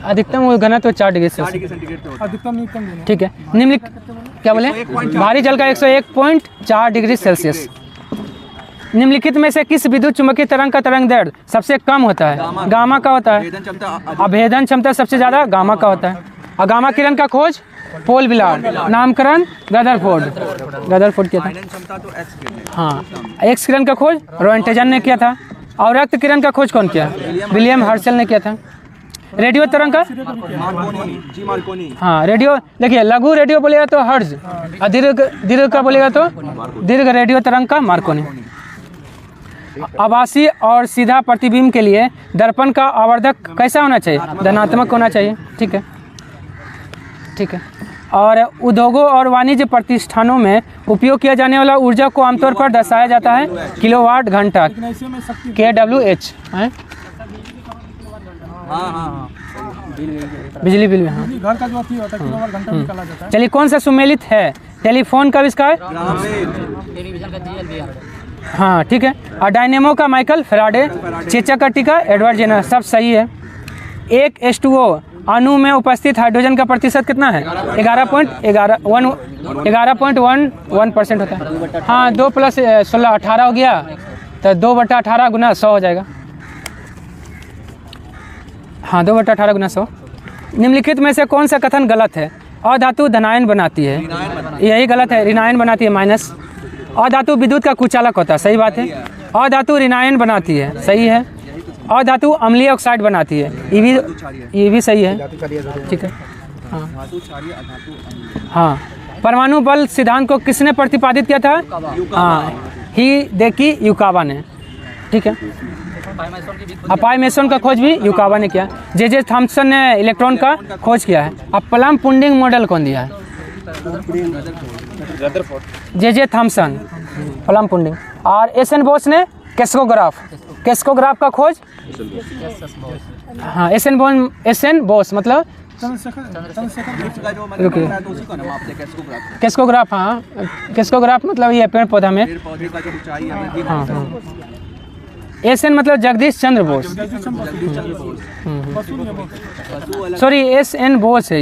अधिकतम घनत्व 4 डिग्री सेल्सियस, ठीक है। निम्नलिखित क्या बोले? भारी जल का 101.4 डिग्री सेल्सियस। निम्नलिखित में से किस विद्युत चुंबकीय तरंग का तरंग दैर्घ्य सबसे कम होता है? गामा का होता है। अभेदन क्षमता सबसे ज्यादा गामा का होता है। और गामा किरण का खोज पोल विलार्ड। नामकरण रदरफोर्ड किया था। हाँ, एक्स किरण का खोज रोएंटजन ने किया था। और रक्त किरण का खोज कौन किया? विलियम हर्शल ने किया था। रेडियो तरंग का? हाँ, रेडियो देखिए, लघु रेडियो बोलेगा तो हर्ट्ज, और दीर्घ का बोलेगा तो दीर्घ रेडियो तरंग का मार्कोनी। आभासी और सीधा प्रतिबिंब के लिए दर्पण का आवर्धक कैसा होना चाहिए? धनात्मक होना चाहिए, ठीक है। ठीक है। और उद्योगों और वाणिज्य प्रतिष्ठानों में उपयोग किया जाने वाला ऊर्जा को आमतौर पर दर्शाया जाता है किलोवाट घंटा, KWH है। बिजली बिल में, हाँ। घर का जो अथी होता है किलोवाट घंटा निकाला जाता है। चलिए, कौन सा सुमेलित है? टेलीफोन का आविष्कार, टेलीविजन का DLB, हाँ ठीक है। और डायनेमो का माइकल फैराडे, चेचा का टीका एडवर्ड जेनर, सब सही है। एक H2O अणु में उपस्थित हाइड्रोजन का प्रतिशत कितना है? 11.11% होता है। हाँ, 2 + 16 18 हो गया, तो 2/18 गुना 100 हो जाएगा। हाँ, 2/18 गुना 100। निम्नलिखित में से कौन सा कथन गलत है? अधातु धनायन बनाती है, यही गलत है। ऋणायन बनाती है, माइनस। अधातु विद्युत का कुचालक होता है, सही बात है। अधातु ऋणायन बनाती है, सही है। अधातु अम्लीय ऑक्साइड बनाती है, ये भी सही है, ठीक है। हाँ हाँ। परमाणु बल सिद्धांत को किसने प्रतिपादित किया था? हाँ, हिदेकी युकावा ने, ठीक है। अपाय मेसन का खोज भी युकावा ने किया। जे थॉम्सन ने इलेक्ट्रॉन का खोज किया है। अब प्लम पुडिंग मॉडल कौन दिया है? J Thomson, plum pudding. और SN बोस ने केस्कोग्राफ का खोज, हाँ SN बोस मतलब केस्कोग्राफ, हाँ केस्कोग्राफ मतलब ये पेड़ पौधा में, हाँ हाँ। SN मतलब जगदीश चंद्र बोस, सॉरी SN बोस है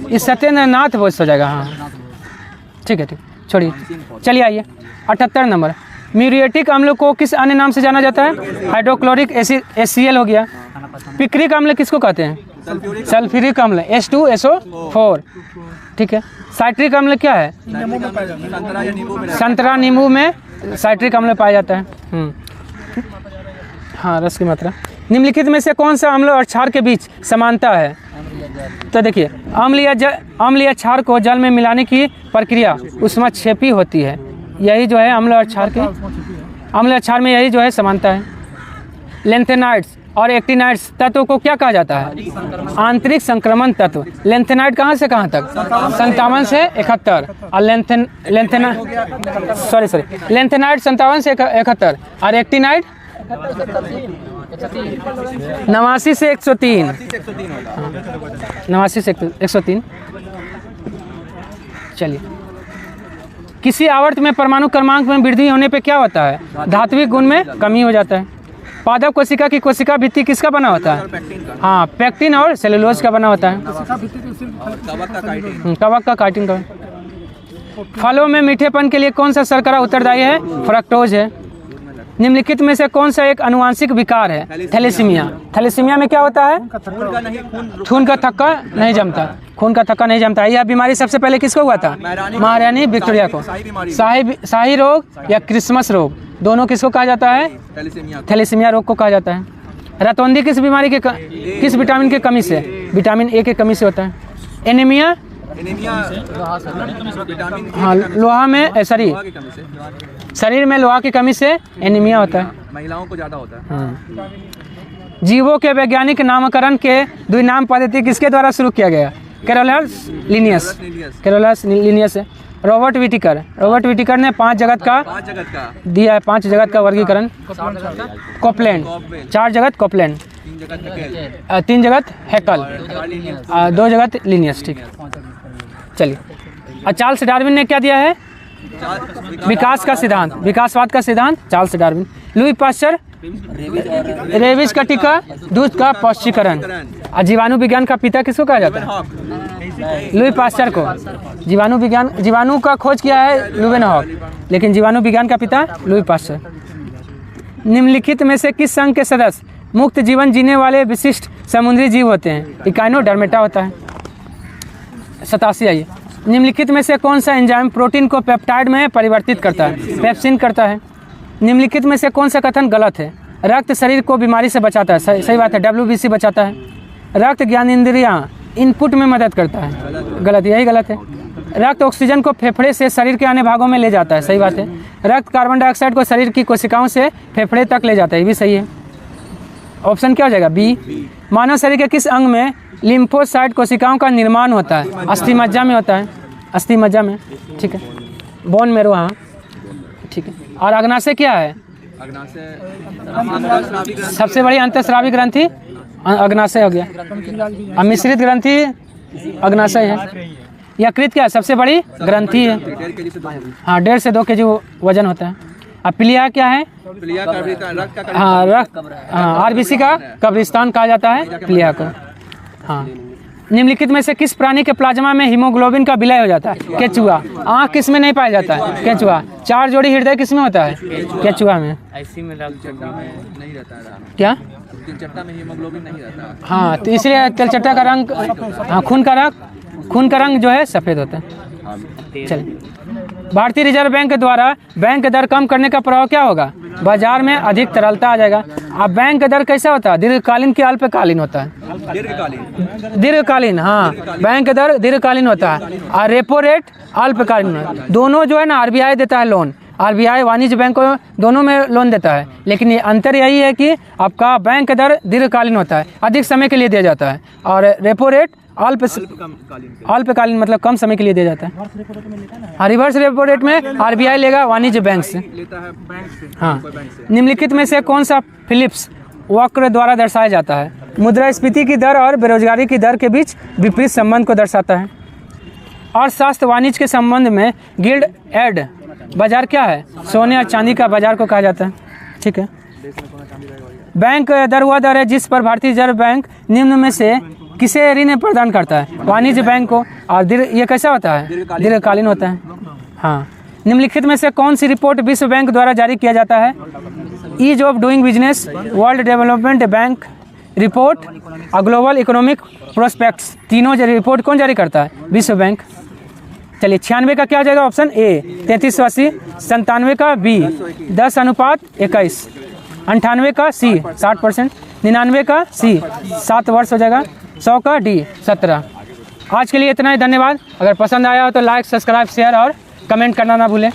ये सत्येंद्र नाथ बोस हो जाएगा, हाँ ठीक है, ठीक, छोड़िए। चलिए आइए 78 नंबर। म्यूरिएटिक अम्ल को किस अन्य नाम से जाना जाता है? हाइड्रोक्लोरिक एसिड, HCl हो गया। पिक्रिक अम्ल किसको कहते हैं? सल्फ्यूरिक अम्ल, H2SO4, ठीक है। साइट्रिक अम्ल क्या है? संतरा नींबू में साइट्रिक अम्ल पाया जाता है। हाँ, रस की मात्रा। निम्नलिखित में से कौन सा अम्ल और क्षार के बीच समानता है? तो देखिए, अम्ल या क्षार को जल में मिलाने की प्रक्रिया ऊष्माक्षेपी होती है। यही जो है अम्ल और क्षार के, अम्ल और क्षार में यही जो है समानता है। लेंथेनाइड्स और एक्टिनाइड्स तत्व को क्या कहा जाता है? आंतरिक संक्रमण तत्व। लेंथेनाइड कहाँ से कहाँ तक? 57 से 71। और लेंथेनाइड 57 से 71 और एक्टिनाइड 89 से 103। 89 से 103। चलिए, किसी आवर्त में परमाणु क्रमांक में वृद्धि होने पे क्या होता है? धात्विक गुण में कमी हो जाता है। पादप कोशिका की कोशिका भित्ति किसका बना होता है? हाँ, पेक्टिन और सेलुलोज का बना होता है। कवक का काइटिन का। फलों में मीठेपन के लिए कौन सा शर्करा उत्तरदायी है? फ्रक्टोज है। निम्नलिखित में से कौन सा एक अनुवांशिक विकार है? थैलेसीमिया। थैलेसीमिया में क्या होता है? खून का थक्का नहीं जमता, खून का थक्का नहीं जमता। यह बीमारी सबसे पहले किसको हुआ था? महारानी विक्टोरिया को। शाही रोग या क्रिसमस रोग, दोनों किसको कहा जाता है? थैलेसीमिया रोग को कहा जाता है। रतौंधी किस बीमारी के किस विटामिन की कमी से? विटामिन ए की कमी से होता है। एनीमिया, हाँ लोहा में शरीर में लोहा की कमी से एनीमिया होता है। महिलाओं को ज्यादा होता है। जीवों के वैज्ञानिक नामकरण के द्विनाम पद्धति किसके द्वारा शुरू किया गया? कैरोलस लिनियस है। रॉबर्ट विटिकर ने 5 जगत का दिया है, 5 जगत का वर्गीकरण। कोपलैंड, 4 जगत कोपलैंड, 3 जगत हैकल, 2 जगत लिनियस, ठीक है। चलिए, चार्ल्स डार्विन ने क्या दिया है? विकास का सिद्धांत, विकासवाद का सिद्धांत, Charles Darwin. Louis Pasteur, rabies का टीका, दूध का पौष्टिकरण। और जीवाणु विज्ञान का पिता किसको कहा जाता है? लुई पास्चर को। जीवाणु का खोज किया है लुवेनहॉक, लेकिन जीवाणु विज्ञान का पिता लुई पास्चर। निम्नलिखित में से किस संघ के सदस्य मुक्त जीवन जीने वाले विशिष्ट समुद्री जीव होते हैं? इकाइनोडर्मेटा होता है। 87 आइए। निम्नलिखित में से कौन सा एंजाइम प्रोटीन को पेप्टाइड में परिवर्तित करता है? पेप्सिन करता है। निम्नलिखित में से कौन सा कथन गलत है? रक्त शरीर को बीमारी से बचाता है, सही बात है, WBC बचाता है। रक्त ज्ञानेंद्रियाँ इनपुट में मदद करता है, गलत, यही गलत है। रक्त ऑक्सीजन को फेफड़े से शरीर के अन्य भागों में ले जाता है, सही बात है। रक्त कार्बन डाइऑक्साइड को शरीर की कोशिकाओं से फेफड़े तक ले जाता है, ये भी सही है। ऑप्शन क्या हो जाएगा बी। मानव शरीर के किस अंग में लिम्फोसाइट कोशिकाओं का निर्माण होता है? अस्थि मज्जा में होता है, अस्थि मज्जा में, ठीक है। बोन मेरो, हाँ ठीक है। और अग्नाशय क्या है? सबसे बड़ी अंतःस्रावी ग्रंथि अग्नाशय हो गया। अब मिश्रित ग्रंथि अग्नाशय है। यकृत क्या है? सबसे बड़ी ग्रंथि है, हाँ 1.5 से 2 kg वजन होता है। अब प्लिया क्या है? हाँ रक्त, हाँ आरबीसी का कब्रिस्तान कहा जाता है प्लिया को। हाँ निम्नलिखित में से किस प्राणी के प्लाज्मा में हीमोग्लोबिन का विलय हो जाता है? केचुआ। आँख किस में नहीं पाया जाता है? केचुआ। 4 जोड़ी हृदय किस में होता है? केचुआ में। क्या? में हीमोग्लोबिन नहीं रहता। हाँ तो इसलिए तिलचट्टा का रंग, हाँ खून का रंग जो है सफ़ेद होता है। चलिए, भारतीय रिजर्व बैंक के द्वारा बैंक दर कम करने का प्रभाव क्या होगा? बाजार में अधिक तरलता आ जाएगा। अब बैंक दर कैसा होता है? दीर्घकालीन कि अल्पकालीन होता है? दीर्घकालीन, हाँ बैंक दर दीर्घकालीन होता है और रेपो रेट अल्पकालीन। दोनों जो है ना, आरबीआई देता है लोन, आरबीआई वाणिज्य बैंक को दोनों में लोन देता है, लेकिन ये अंतर यही है कि आपका बैंक दर दीर्घकालीन होता है, अधिक समय के लिए दिया जाता है, और रेपो रेट अल्पकालीन मतलब कम समय के लिए दिया जाता है। हाँ रिवर्स रेपो रेट में आरबीआई लेगा वाणिज्य बैंक से। हाँ निम्नलिखित में से कौन सा फिलिप्स वक्र द्वारा दर्शाया जाता है? मुद्रास्फीति की दर और बेरोजगारी की दर के बीच विपरीत संबंध को दर्शाता है। अर्थशास्त्र वाणिज्य के संबंध में गिल्ड एड बाजार क्या है? सोने और चांदी का बाजार को कहा जाता है, ठीक है। बैंक दर वह दर है जिस पर भारतीय रिजर्व बैंक निम्न में से किसे ऋण प्रदान करता है? वाणिज्य बैंक को। और ये कैसा होता है? दीर्घकालीन होता है। हाँ निम्नलिखित में से कौन सी रिपोर्ट विश्व बैंक द्वारा जारी किया जाता है? Ease of doing business, world development bank report और ग्लोबल इकोनॉमिक प्रोस्पेक्ट्स, तीनों रिपोर्ट कौन जारी करता है? विश्व बैंक। चलिए 96 का क्या हो जाएगा? ऑप्शन ए 3380, 97 का बी 10:21, 98 का सी 60%, 99 का सी 7 वर्ष हो जाएगा, 100 का डी 17। आज के लिए इतना ही, धन्यवाद। अगर पसंद आया हो तो लाइक, सब्सक्राइब, शेयर और कमेंट करना ना भूलें।